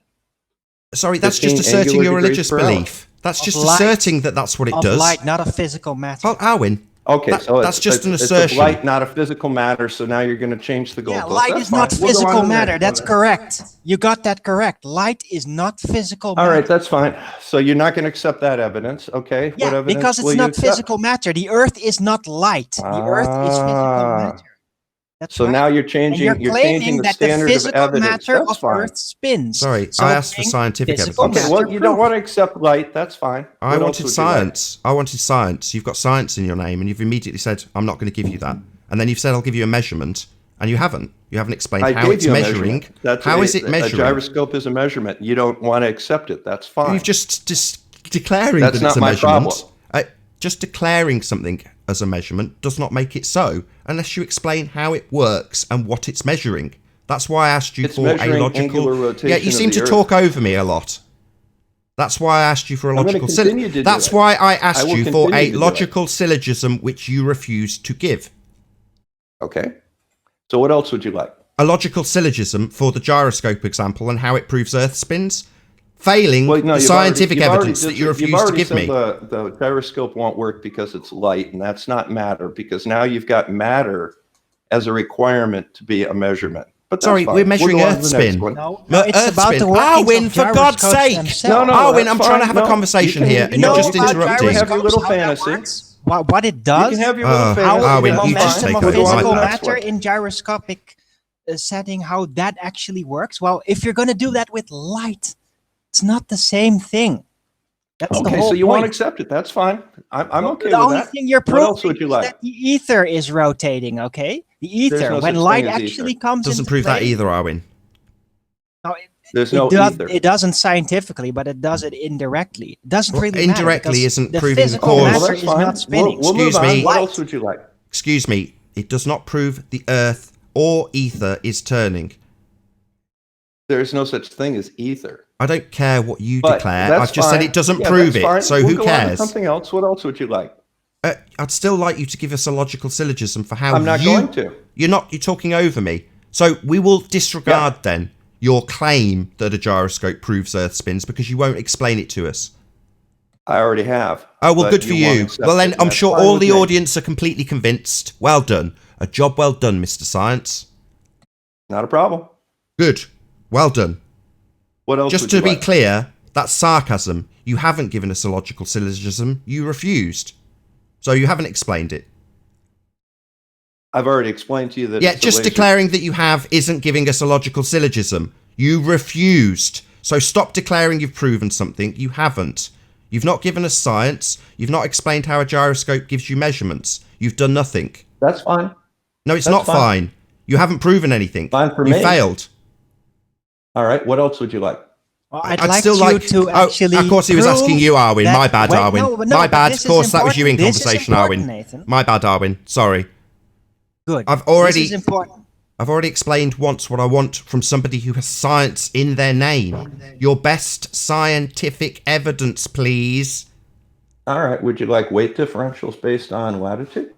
Sorry, that's 15 just asserting angular your degrees religious per hour. belief. That's Of just light. asserting that that's what it Of does. light, not a physical matter. Oh, Alwyn, Okay, That- so that's just an it's assertion. of light, not a physical matter. So now you're going to change the goalpost. Yeah, light That's is not fine. We'll go on physical to the matter. next That's one. correct. You got that correct. Light is not physical All matter. right, that's fine. So you're not going to accept that evidence, okay? What Yeah, evidence because will it's you not accept? physical matter. The Earth is not light. The Earth is physical Ah. matter. That's So right. now you're And changing. you're You're claiming changing the that the standard of physical evidence. matter That's of fine. Earth spins. Sorry, So I asked for bring scientific physical evidence. Okay, well, matter you don't proof. want to accept light. That's fine. I What else wanted would you like? science. I wanted science. You've got science in your name, and you've immediately said, I'm not going to give you that. And then you've said, I'll give you a measurement, and you haven't. You haven't explained I how gave it's you a measuring. measurement. That's How a, is it A measuring? gyroscope is a measurement. You don't want to accept it. That's fine. You've just declaring That's that it's not a my measurement. problem. Just declaring something as a measurement does not make it so, unless you explain how it works and what it's measuring. That's why I asked you It's for a measuring logical. angular rotation Yeah, you of seem the to Earth. talk over me a lot. That's why I asked you for a I'm gonna logical continue to do That's it. why I asked I will you for continue a to do it. logical syllogism which you refused to give. Okay. So what else would you like? A logical syllogism for the gyroscope example and how it proves Earth spins. Failing Well, no, the you've scientific already- evidence that you you've refused to already give said me. The gyroscope won't work because it's light, and that's not matter, because now you've got matter as a requirement to be a measurement. But that's Sorry, fine. we're measuring We'll go on Earth to the next spin. one. No, No, it's Earth about spin. the workings Arwin, of for God's gyroscopes sake! themselves. No, Arwin, that's I'm trying to have fine. a conversation You here, can- and you you're know just about interrupting. You have your little How that fantasy. works, what it You does, can have your little Oh, fantasy. how Arwin, the that's you just fine. take momentum of over. We'll go on to physical the next matter one. in gyroscopic setting, how that actually works. Well, if you're going to do that with light, it's not the same thing. That's the Okay, whole so you won't point. accept it. That's fine. I'm okay The with only that. thing you're What proving else would you is like? that the ether is rotating. Okay, the There's ether no when such light thing as actually ether. comes Doesn't into prove that play- either, Arwin. No, There's it, no does, ether. it doesn't scientifically, but it does it indirectly. It doesn't Well, really matter indirectly because isn't the proving the physical cause. Well, matter that's is fine. not spinning. We'll move Excuse on. me. What Light. else would you like? Excuse me, it does not prove the Earth or ether is turning. There's no such thing as ether. I don't care what you But declare. that's I've just said fine. it doesn't Yeah, prove that's it, fine. so We'll who go on to cares? something else. What else would you like? I'd still like you to give us a logical syllogism for how I'm not going to. You're not. You're talking over me. So we will disregard then your claim that a gyroscope proves Earth spins because you won't explain it to us. I already have. Oh, well, but good for won't you. accept Well, it, then and I'm that's sure fine all with the me. audience are completely convinced. Well done. A job well done, Mr. Science. Not a problem. Good. Well done. What else Just would to you be like? clear, that's sarcasm. You haven't given us a logical syllogism. You refused. So you haven't explained it. I've already explained to you that Yeah, it's a just laser- declaring that you have isn't giving us a logical syllogism. You refused. So stop declaring you've proven something. You haven't. You've not given us science. You've not explained how a gyroscope gives you measurements. You've done nothing. That's fine. No, it's That's not fine. You haven't proven anything. Fine for you me. failed. All right. What else would you like? Well, I'd I'd like still you like to actually. of course, he was asking you, Arwin. that- My bad, wait, Arwin. no, no, My but bad. this Of course, is that was you in important. This is conversation, important, Arwin. Nathan. My bad, Arwin. Sorry. Good. I've already- This is important. I've already explained once what I want from somebody who has science in their name. Your best scientific evidence, please. All right. Would you like weight differentials based on latitude?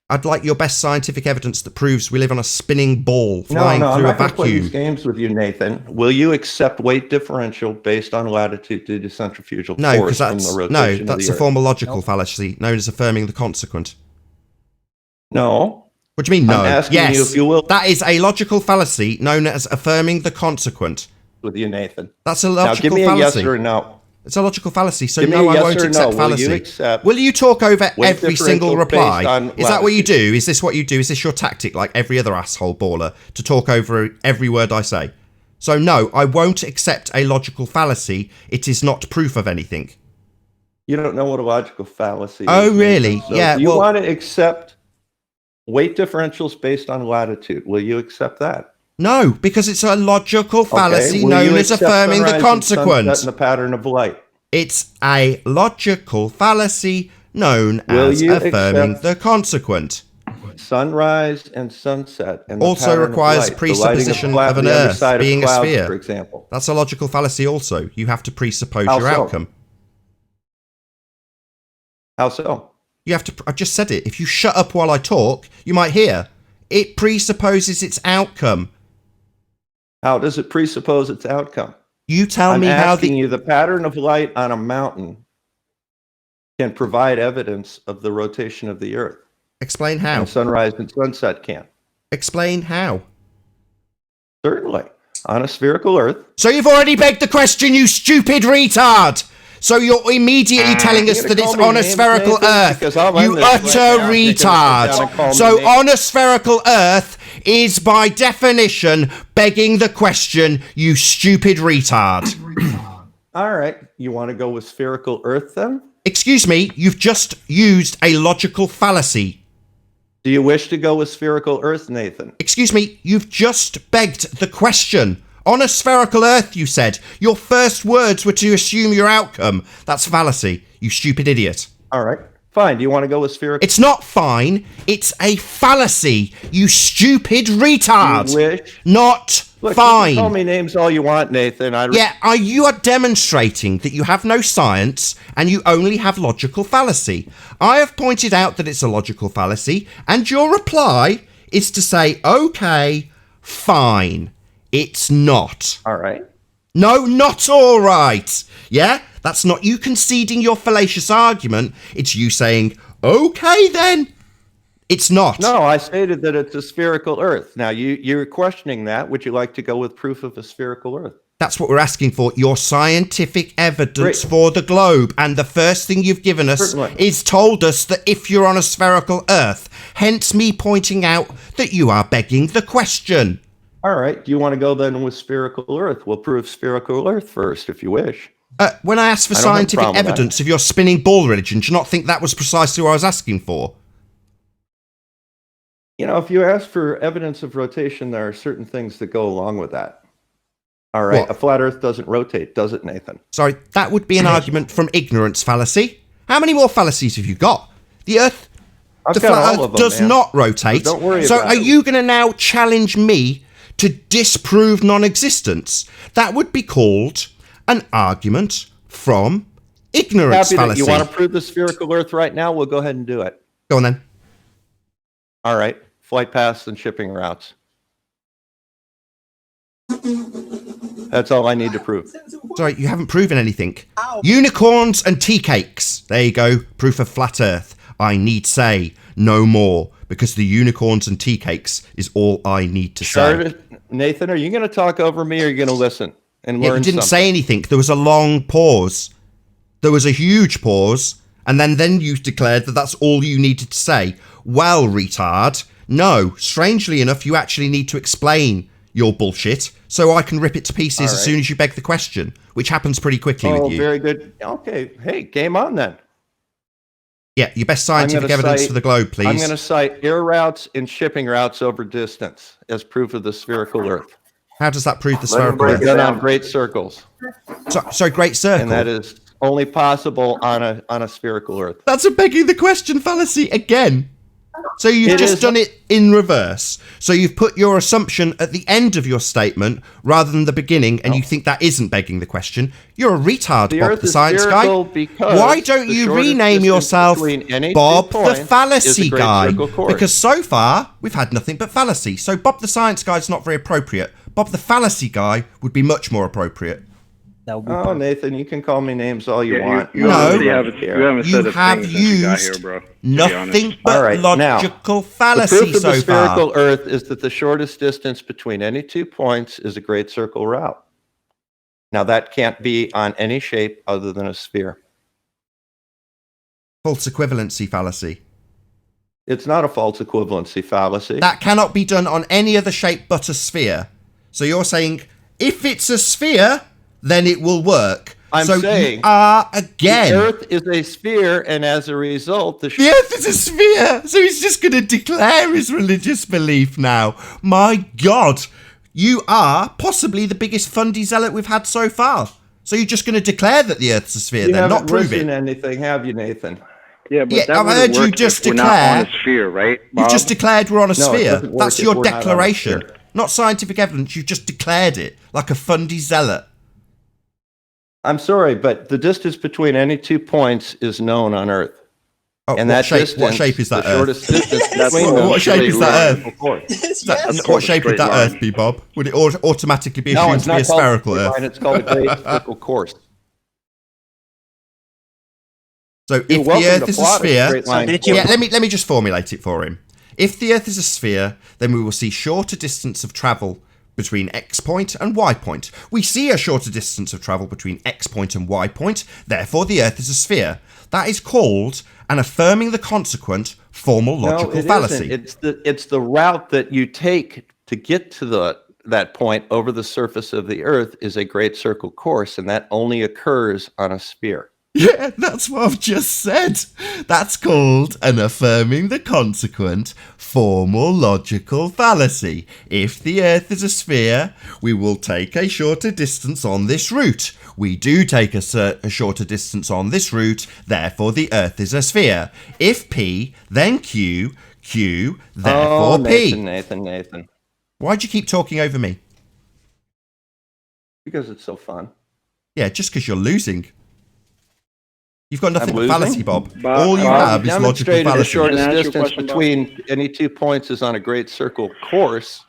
I'd like your best scientific evidence that proves we live on a spinning ball flying no, I'm through a not going to play these vacuum. games with you, Nathan. Will you accept weight differential based on latitude due to centrifugal No, force because from that's the rotation of that's the a Earth? form of logical fallacy known as affirming the consequent. No. What do you mean, no? I'm asking yes, you if you will that is a logical fallacy known as affirming the consequent. with you, Nathan. That's a Now, logical give me a fallacy. yes or a no. It's a logical fallacy, so Give me no, a I yes won't or accept no. fallacy. Will you accept Will you talk over weight every single differential reply? based on Is that what you do? latitude? Is this what you do? Is this your tactic, like every other asshole baller, to talk over every word I say? So no, I won't accept a logical fallacy. It is not proof of anything. You don't know what a logical fallacy Oh, is. really? So Yeah, do you well- want to accept weight differentials based on latitude? Will you accept that? No, because it's a logical fallacy Will known you as accept affirming the sunrise and sunset consequent. and the pattern of light? It's a logical fallacy known Will as you affirming accept- the consequent. Sunrise and sunset. And the Also pattern of requires light, the presupposition lighting of an the other Earth side of being a clouds, sphere. for example. That's a logical fallacy also. You have to presuppose How your so? outcome. How so? You have to, I just said it. If you shut up while I talk, you might hear. It presupposes its outcome. How does it presuppose its outcome? You tell I'm me how asking you, the pattern of light on a mountain can provide evidence of the rotation of the Earth. Explain how. And sunrise and sunset can. Explain how. Certainly. On a spherical Earth. So you've already begged the question, you stupid retard! So you're immediately telling us that it's on a spherical Earth. You utter retard. So on a spherical Earth is by definition begging the question, you stupid retard. All right. You want to go with spherical Earth then? Excuse me, you've just used a logical fallacy. Do you wish to go with spherical Earth, Nathan? Excuse me, you've just begged the question. On a spherical Earth, you said. Your first words were to assume your outcome. That's fallacy, you stupid idiot. All right. Fine. Do you want to go with spherical? It's not fine. It's a fallacy, you stupid retard. You wish? Not Look, fine. You can call me names all you want, Nathan. You are demonstrating that you have no science and you only have logical fallacy. I have pointed out that it's a logical fallacy, and your reply is to say, okay, fine. It's not. All right. No, not all right. Yeah? That's not you conceding your fallacious argument. It's you saying, okay then. It's not. No, I stated that it's a spherical Earth. Now, you're questioning that. Would you like to go with proof of a spherical Earth? That's what we're asking for. Your scientific evidence Great. for the globe. And the first thing you've given us Certainly. is told us that if you're on a spherical Earth, hence me pointing out that you are begging the question. All right. Do you want to go then with spherical Earth? We'll prove spherical Earth first, if you wish. When I asked for I don't have a scientific problem with that. evidence of your spinning ball religion, do you not think that was precisely what I was asking for? You know, if you ask for evidence of rotation, there are certain things that go along with that. All right. What? A flat Earth doesn't rotate, does it, Nathan? Sorry, that would be an argument from ignorance fallacy. How many more fallacies have you got? The Earth, I've the got flat all Earth of them, does man. not rotate. So don't worry So about are it. you going to now challenge me to disprove non-existence? That would be called an argument from ignorance Happy that fallacy. you want to prove the spherical Earth right now? We'll go ahead and do it. Go on then. All right. Flight paths and shipping routes. That's all I need to prove. Sorry, you haven't proven anything. Unicorns and tea cakes. There you go. Proof of flat Earth. I need say no more, because the unicorns and tea cakes is all I need to say. Nathan, are you going to talk over me or are you going to listen and Yeah, learn you didn't something? say anything. There was a long pause. There was a huge pause. And then you declared that that's all you needed to say. Well, retard. No, strangely enough, you actually need to explain your bullshit so I can rip it to pieces All as right. soon as you beg the question, which happens pretty quickly Oh, with you. very good. Okay. Hey, game on then. Yeah, your best scientific gonna evidence cite- for the globe, please. I'm going to cite air routes and shipping routes over distance as proof of the spherical Earth. How does that prove the Let me spherical break Earth? that on great circles. So great circle. And that is only possible on a spherical Earth. That's a begging the question fallacy again. So you've It just is- done it in reverse. So you've put your assumption at the end of your statement rather than the beginning, and you think that isn't begging the question. You're a retard, The Bob Earth the is science guy. spherical because Why don't the you shortest rename distance yourself between any two Bob the points is fallacy a great guy? circle course. Because so far we've had nothing but fallacy. So Bob the science guy is not very appropriate. Bob the fallacy guy would be much more appropriate. That would be Oh, perfect. Nathan, you can call me names all you want. No. You I don't haven't care. said a have thing since you got used here, bro. to be Nothing honest. but All right, now, logical The fallacy proof of so the far. spherical Earth is that the shortest distance between any 2 points is a great circle route. Now, that can't be on any shape other than a sphere. False equivalency fallacy. It's not a false equivalency fallacy. That cannot be done on any other shape but a sphere. So you're saying, if it's a sphere, then it will work. I'm so saying you are again. The Earth is a sphere, and as a result, The Earth is a sphere. So he's just going to declare his religious belief now. My God. You are possibly the biggest fundy zealot we've had so far. So you're just going to declare that the Earth's a sphere, You then haven't not prove listened it. to anything, have you, Nathan? Yeah, but Yeah, that I've wouldn't heard you work just if we're not on declare- a sphere, right, You've Bob? just declared we're on a No, it sphere. doesn't work That's if your we're not on a declaration, sphere. not scientific evidence. You've just declared it like a fundy zealot. I'm sorry, but the distance between any 2 points is known on Earth. Oh, And what that shape? distance, What shape is that the Earth? shortest distance That's between called them What is shape a is that vertical course. That's What called a shape would straight that line. Earth be, Bob? Would it automatically be No, assumed it's to be a not called a spherical straight Earth? line, it's called a great circle course. So You're if the welcome Earth to is a plot sphere, straight line did you- yeah, let me just formulate it for him. If the Earth is a sphere, then we will see shorter distance of travel between X point and Y point. We see a shorter distance of travel between X point and Y point, therefore the Earth is a sphere. That is called an affirming the consequent formal logical No, it fallacy. isn't. It's the route that you take to get to that point over the surface of the Earth is a great circle course, and that only occurs on a sphere. Yeah, that's what I've just said. That's called an affirming the consequent formal logical fallacy. If the Earth is a sphere, we will take a shorter distance on this route. We do take a shorter distance on this route, therefore the Earth is a sphere. If P, then Q, Q, therefore P. Nathan. Why'd you keep talking over me? Because it's so fun. Yeah, just because you're losing. You've got nothing I'm but losing? fallacy, Bob. Bob, All you Bob, have is logical Demonstrated the fallacy. shortest Can I ask you a distance question, Bob? between any 2 points is on a great circle course,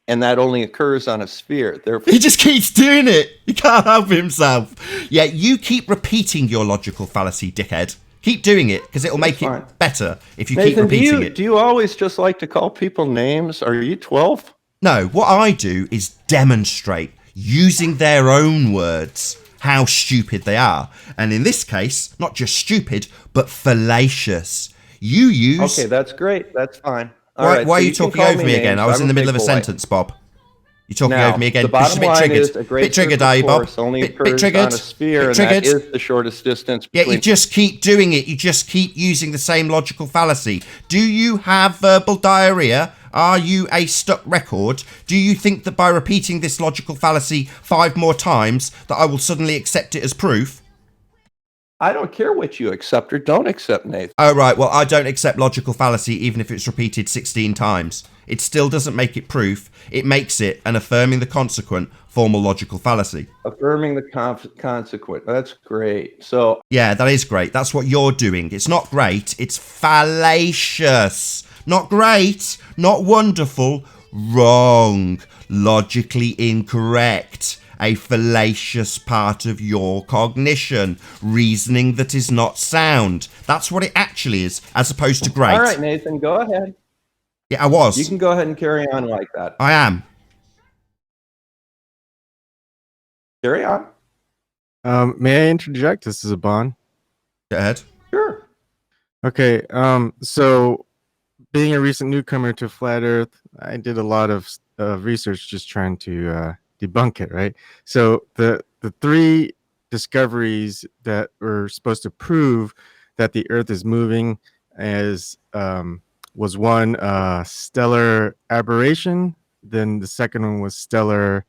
and that only occurs on a sphere. Therefore, He just keeps doing it. He can't help himself. Yeah, you keep repeating your logical fallacy, dickhead. Keep doing it, because it'll make fine. it better if you keep Nathan, repeating it. do you always just like to call people names? Are you 12? No, what I do is demonstrate, using their own words, how stupid they are. And in this case, not just stupid, but fallacious. You use... Okay, that's great. That's fine. All Why right, are so you can talking call over me again? names. I was I'm in the middle of big a boy. sentence, Bob. You're talking Now, over me again. the This is bottom a bit line triggered. is a great Bit triggered, circle are you, Bob? course only Bit occurs triggered. on a sphere, Bit and that triggered. is the shortest distance Yeah, between... you just keep doing it. You just keep using the same logical fallacy. Do you have verbal diarrhea? Are you a stuck record? Do you think that by repeating this logical fallacy 5 more times that I will suddenly accept it as proof? I don't care what you accept or don't accept, Nathan. Oh, right. Well, I don't accept logical fallacy even if it's repeated 16 times. It still doesn't make it proof. It makes it an affirming the consequent formal logical fallacy. Affirming the consequent. That's great. So Yeah, that is great. That's what you're doing. It's not great. It's fallacious. Not great. Not wonderful. Wrong. Logically incorrect. A fallacious part of your cognition. Reasoning that is not sound. That's what it actually is, as opposed to great. all right, Nathan, go ahead. Yeah, I was. You can go ahead and carry on like that. I am. Carry on. May I interject? This is a bond. Go ahead. Sure. Okay. So being a recent newcomer to flat Earth, I did a lot of research just trying to debunk it. Right. So the 3 discoveries that were supposed to prove that the Earth is moving was one stellar aberration. Then the second one was stellar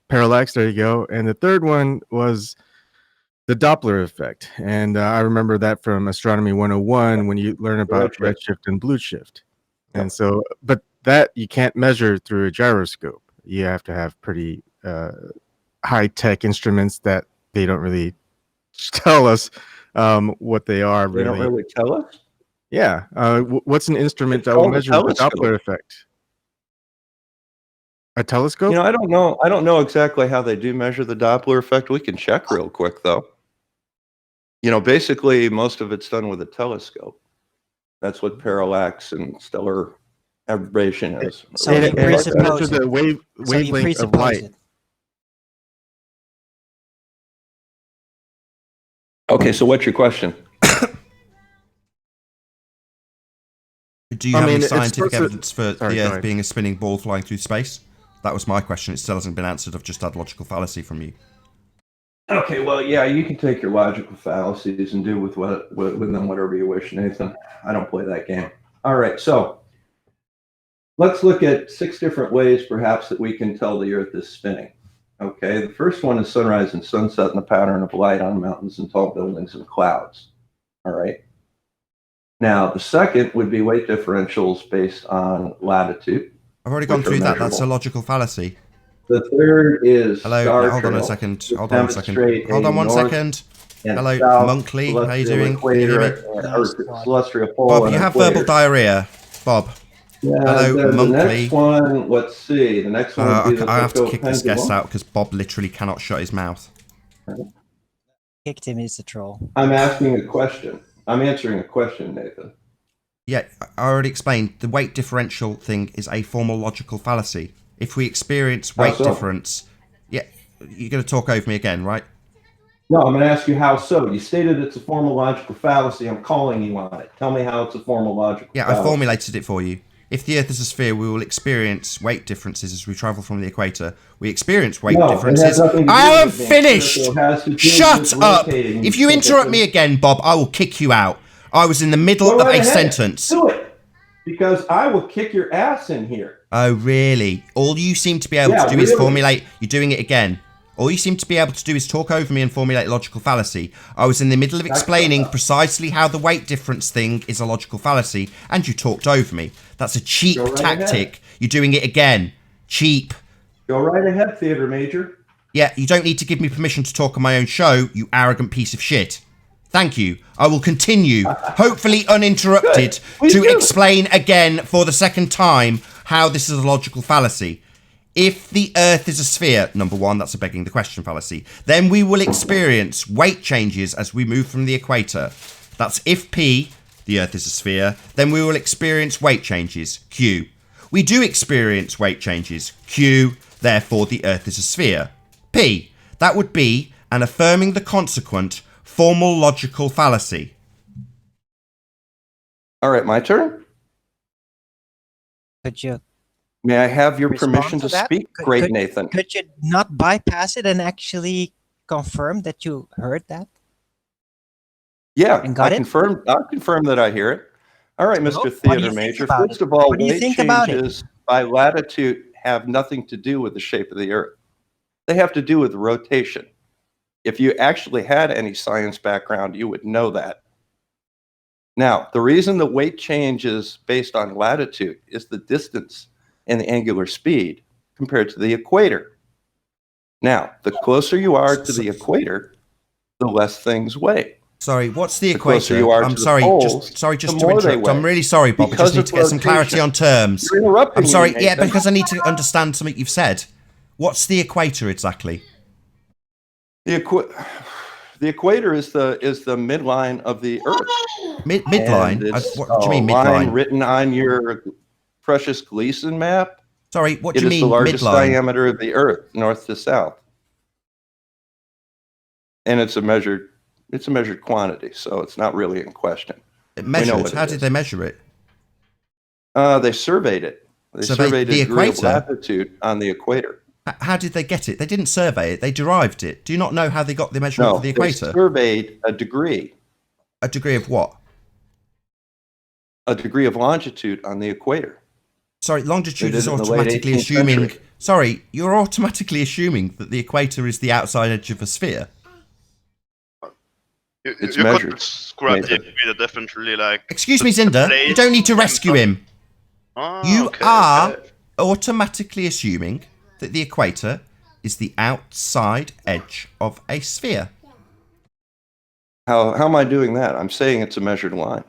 parallax. There you go. And the third one was the Doppler effect. And I remember that from Astronomy 101 when you learn about redshift and blue shift. And so, but that you can't measure through a gyroscope. You have to have pretty high-tech instruments that they don't really tell us what they are. They don't really tell us? Yeah. What's an instrument It's that will called a measure the telescope. Doppler effect? A telescope? You know, I don't know exactly how they do measure the Doppler effect. We can check real quick, though. You know, basically, most of it's done with a telescope. That's what parallax and stellar aberration is. So And you it presuppose measures the So you wavelength of presuppose light. it. Okay, so what's your question? Do you I have mean, any it's scientific supposed to- evidence for Sorry, the go Earth ahead. being a spinning ball flying through space? That was my question. It still hasn't been answered. I've just had logical fallacy from you. Okay, well, yeah, you can take your logical fallacies and do with them whatever you wish, Nathan. I don't play that game. All right, so Let's look at 6 different ways, perhaps, that we can tell the Earth is spinning. Okay, the first one is sunrise and sunset in the pattern of light on mountains and tall buildings and clouds. All right. Now, the second would be weight differentials based on latitude. I've already gone which are through that. That's a measurable. logical fallacy. The third is Hello, star hold on a trails, second. which Hold on a second. demonstrate Hold a on one north second. and Hello, south Monkley. How you celestial doing? Can you hear equator, me? or celestial pole Bob, and you have equator. verbal diarrhea. Bob. Yeah, Hello, the Monkley. next one, let's see. The next one would be the I have to Foucault kick this guest pendulum. out because Bob literally cannot shut his mouth. Kicked him, he's a troll. I'm asking a question. I'm answering a question, Nathan. Yeah, I already explained. The weight differential thing is a formal logical fallacy. If we experience weight so? difference... Yeah, you're going to talk over me again, right? No, I'm going to ask you how so. You stated it's a formal logical fallacy. I'm calling you on it. Tell me how it's a formal logical Yeah, fallacy. I formulated it for you. If the Earth is a sphere, we will experience weight differences as we travel from the equator. We experience weight No, it differences. has nothing to do I am with being finished! critical. It has to do Shut with up! rotating. If you interrupt me again, Bob, I will kick you out. I was in the middle Go of right a ahead. sentence. Do it. Because I will kick your ass in here. Oh, really? All you seem to be able to do is really. formulate... You're doing it again. All you seem to be able to do is talk over me and formulate a logical fallacy. I was in the middle of explaining precisely how the weight difference thing is a logical fallacy, and you talked over me. That's a cheap Go right tactic. ahead. You're doing it again. Cheap. Go right ahead, theater major. Yeah, you don't need to give me permission to talk on my own show, you arrogant piece of shit. Thank you. I will continue, hopefully uninterrupted, Please to do. explain again for the second time how this is a logical fallacy. If the Earth is a sphere, number one, that's a begging the question fallacy, then we will experience weight changes as we move from the equator. That's if P, the Earth is a sphere, then we will experience weight changes, Q. We do experience weight changes, Q, therefore the Earth is a sphere. P, that would be an affirming the consequent formal logical fallacy. All right, my turn. Could you May I have your respond permission to that? speak? Could- Great, could- Nathan. Could you not bypass it and actually confirm that you heard that? Yeah, And got I it? confirm that I hear it. All right, Well, Mr. what do Theater you think Major. about First it? of all, What do you weight think about it? changes by latitude have nothing to do with the shape of the Earth. They have to do with rotation. If you actually had any science background, you would know that. Now, the reason the weight changes based on latitude is the distance and the angular speed compared to the equator. Now, the closer you are to the equator, the less things weigh. Sorry, what's the closer equator? you are I'm to the sorry, poles, just the to more they interrupt. I'm weigh. really sorry, Bob. I Because just need of to get some clarity rotation. on terms. You're interrupting I'm sorry, me, yeah, Nathan. because I need to understand something you've said. What's the equator exactly? The equator is the midline of the Earth. Midline? And it's What do you mean a line midline? written on your precious Gleason map. Sorry, what do It you is the mean largest midline? diameter of the Earth, north to south. And it's a measured quantity, so it's not really in question. Measured? what How it did is. they measure it? They surveyed it. They So surveyed the a degree of equator? latitude on the equator. How did they get it? They didn't survey it. They derived it. Do you not know how they got the measurement No, for the they equator? surveyed a degree A degree of longitude on the equator. Sorry, longitude They is did it in the late automatically 18th assuming... century. Sorry, you're automatically assuming that the equator is the outside edge of a sphere. It's you measured, could scrap the Nathan. equator definitely like. Excuse me, Zinder. place You don't need to rescue him. Ah, You okay, are okay. automatically assuming that the equator is the outside edge of a sphere. How am I doing that? I'm saying it's a measured line.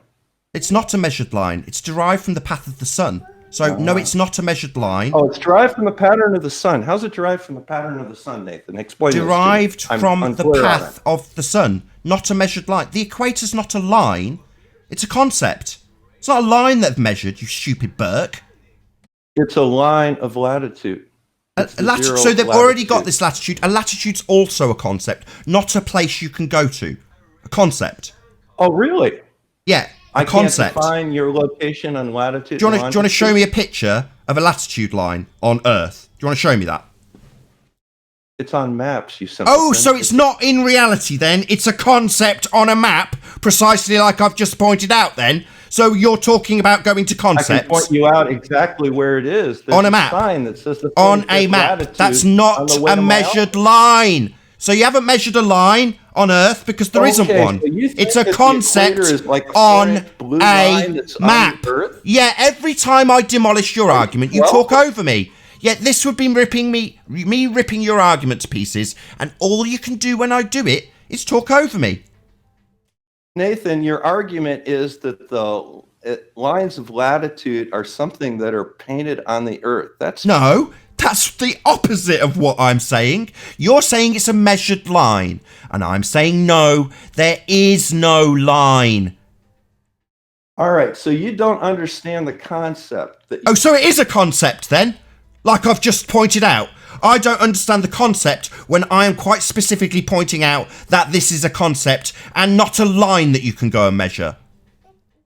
It's not a measured line. It's derived from the path of the sun. So, no, it's not a measured line. Oh, it's derived from the pattern of the sun. How's it derived from the pattern of the sun, Nathan? Explain this to me. Derived I'm from the unclear on path it. of the sun, not a measured line. The equator's not a line. It's a concept. It's not a line that they've measured, you stupid Burke. It's a line of latitude. It's the zero So they've already got latitude. this latitude. A latitude's also a concept, not a place you can go to. A concept. Oh, really? Yeah, a I concept. can't define your location and latitude. Do you want to show me a picture of a latitude line on Earth? Do you want to show me that? It's on maps, you simple. Oh, so it's not in reality then. It's a concept on a map, precisely like I've just pointed out then. So you're talking about going to I can concepts point you out exactly where it is. There's on a map. sign that says the On 45th a map. latitude That's on not the way a to my measured line. So you haven't measured a line on Earth because there not Okay, one. so you think It's a that the concept equator is like a on 4-inch blue line a that's on map. the Earth? Yeah, every time I demolish your argument, you well- talk over me. Yet this would be ripping me ripping your argument to pieces, and all you can do when I do it is talk over me. Nathan, your argument is that the lines of latitude are something that are painted on the Earth. That's No, that's the opposite of what I'm saying. You're saying it's a measured line, and I'm saying no, there is no line. all right. So you don't understand the concept that. Oh, so it is a concept then? Like I've just pointed out. I don't understand the concept when I am quite specifically pointing out that this is a concept and not a line that you can go and measure.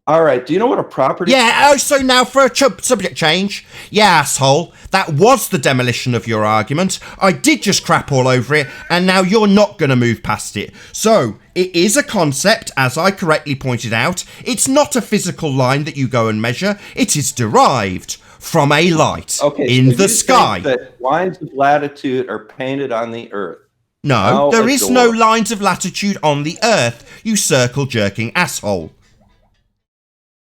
All right. Do you know what a property? Yeah, oh, so now for a subject change. Yeah, asshole. That was the demolition of your argument. I did just crap all over it, and now you're not going to move past it. So, it is a concept, as I correctly pointed out. It's not a physical line that you go and measure. It is derived from a light in so the you sky. think that lines of latitude are painted on the Earth. No, How there is no adorable. lines of latitude on the Earth, you circle-jerking asshole.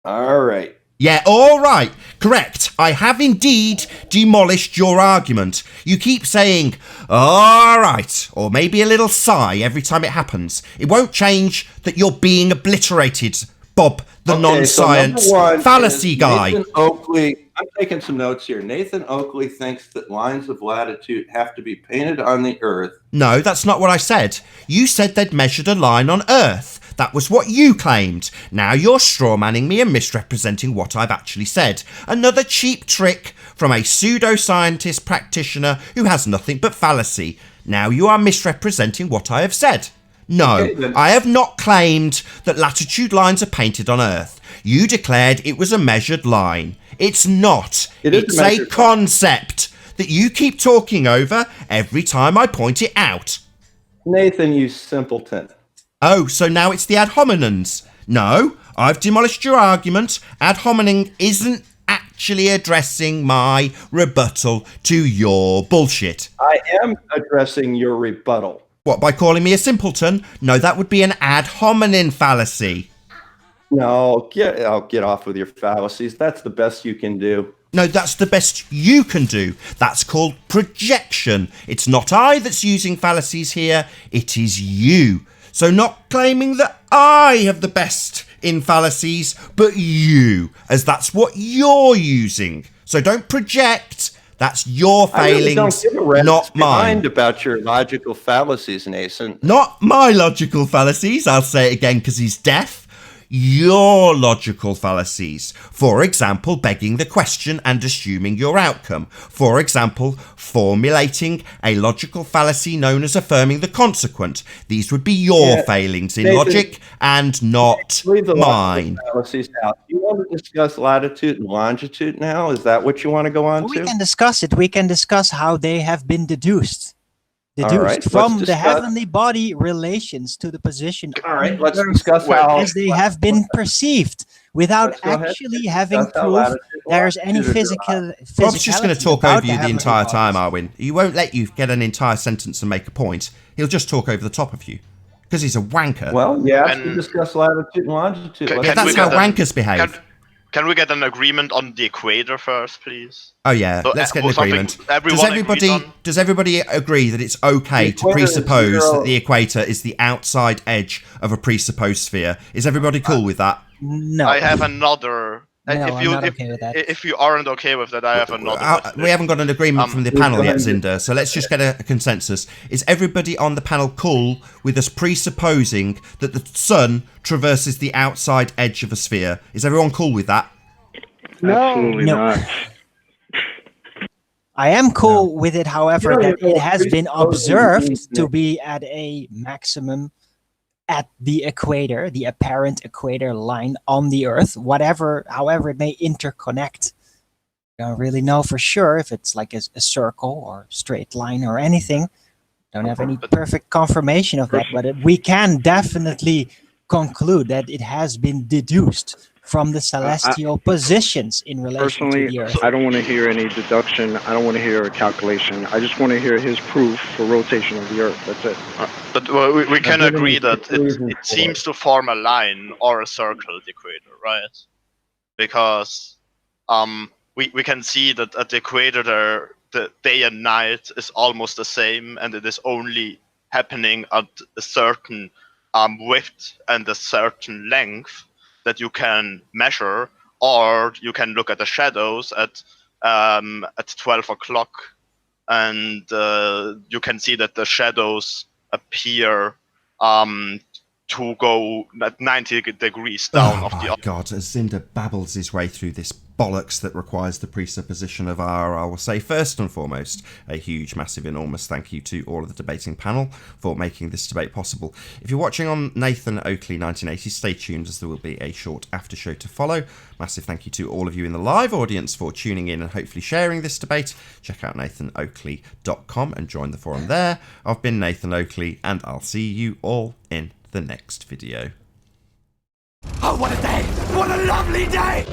All right. Yeah, all right. Correct. I have indeed demolished your argument. You keep saying, all right, or maybe a little sigh every time it happens. It won't change that you're being obliterated, Bob, the Okay, non-science so number one fallacy is guy. Nathan Oakley. I'm taking some notes here. Nathan Oakley thinks that lines of latitude have to be painted on the Earth. No, that's not what I said. You said they'd measured a line on Earth. That was what you claimed. Now you're strawmanning me and misrepresenting what I've actually said. Another cheap trick from a pseudoscientist practitioner who has nothing but fallacy. Now you are misrepresenting what I have said. No, Okay, then. I have not claimed that latitude lines are painted on Earth. You declared it was a measured line. It's not. It is a It's measured a line. concept that you keep talking over every time I point it out. Nathan, you simpleton. Oh, so now it's the ad hominems. No, I've demolished your argument. Ad hominem isn't actually addressing my rebuttal to your bullshit. I am addressing your rebuttal. What, by calling me a simpleton? No, that would be an ad hominem fallacy. No, get off with your fallacies. That's the best you can do. No, that's the best you can do. That's called projection. It's not I that's using fallacies here, it is you. So not claiming that I have the best in fallacies, but you, as that's what you're using. So don't project. That's your I really don't failings, give a rat's not behind mine. about your logical fallacies, Nathan. Not my logical fallacies. I'll say it again because he's deaf. Your logical fallacies. For example, begging the question and assuming your outcome. For example, formulating a logical fallacy known as affirming the consequent. These would be your Yeah, failings in Nathan, logic and not Leave the mine. logical fallacies out. You want to discuss latitude and longitude now? Is that what you want to go on We to? can discuss it. We can discuss how they have been deduced. All Deduced right, from let's the discuss- heavenly body relations to the position All right, on let's Earth discuss how. as they have been perceived without Let's go ahead actually and having discuss how proof latitude and there's any longitude are physical. Rob's just going to talk physicality over you about the entire heavenly time, bodies. Arwin. He won't let you get an entire sentence and make a point. He'll just talk over the top of you because he's a wanker. Well, you asked to And- discuss latitude and longitude. Can- Let's can That's we do how get that. wankers behave. Can we get an agreement on the equator first, please? Oh yeah, So, let's get an something agreement. everyone agrees on? Does everybody agree that it's okay The to equator is presuppose zero. that the equator is the outside edge of a presupposed sphere? Is everybody cool with that? No, I have another. No, if I'm you not if, okay with that. if you aren't okay with that, I have another. We haven't got an agreement from the panel yet, go ahead. Zinder, so let's just get a consensus. Is everybody on the panel cool with us presupposing that the sun traverses the outside edge of a sphere? Is everyone cool with that? Absolutely No. not. I am cool with it, however, Yeah, that yeah, it has been presupposing observed means to that- be at a maximum at the equator, the apparent equator line on the Earth, however it may interconnect. Don't really know for sure if it's like a circle or straight line or anything. Don't have any perfect confirmation of that, but we can definitely conclude that it has been deduced from the celestial positions in relation Personally, to the Earth. I don't want to hear any deduction. I don't want to hear a calculation. I just want to hear his proof for rotation of the Earth. That's it. But we can given agree you that six reasons it for seems to form a line or a circle at the equator, right? Because we can see that at the equator the day and night is almost the same, and it is only happening at a certain width and a certain length that you can measure, or you can look at the shadows at 12 o'clock, and you can see that the shadows appear to go at 90 degrees down Oh of the my god, as Zinder babbles his way through this bollocks that requires the presupposition of R, I will say first and foremost a huge, massive, enormous thank you to all of the debating panel for making this debate possible. If you're watching on Nathan Oakley 1980, stay tuned as there will be a short after show to follow. Massive thank you to all of you in the live audience for tuning in and hopefully sharing this debate. Check out nathanoakley.com and join the forum there. I've been Nathan Oakley, and I'll see you all in the next video. Oh, what a day! What a lovely day!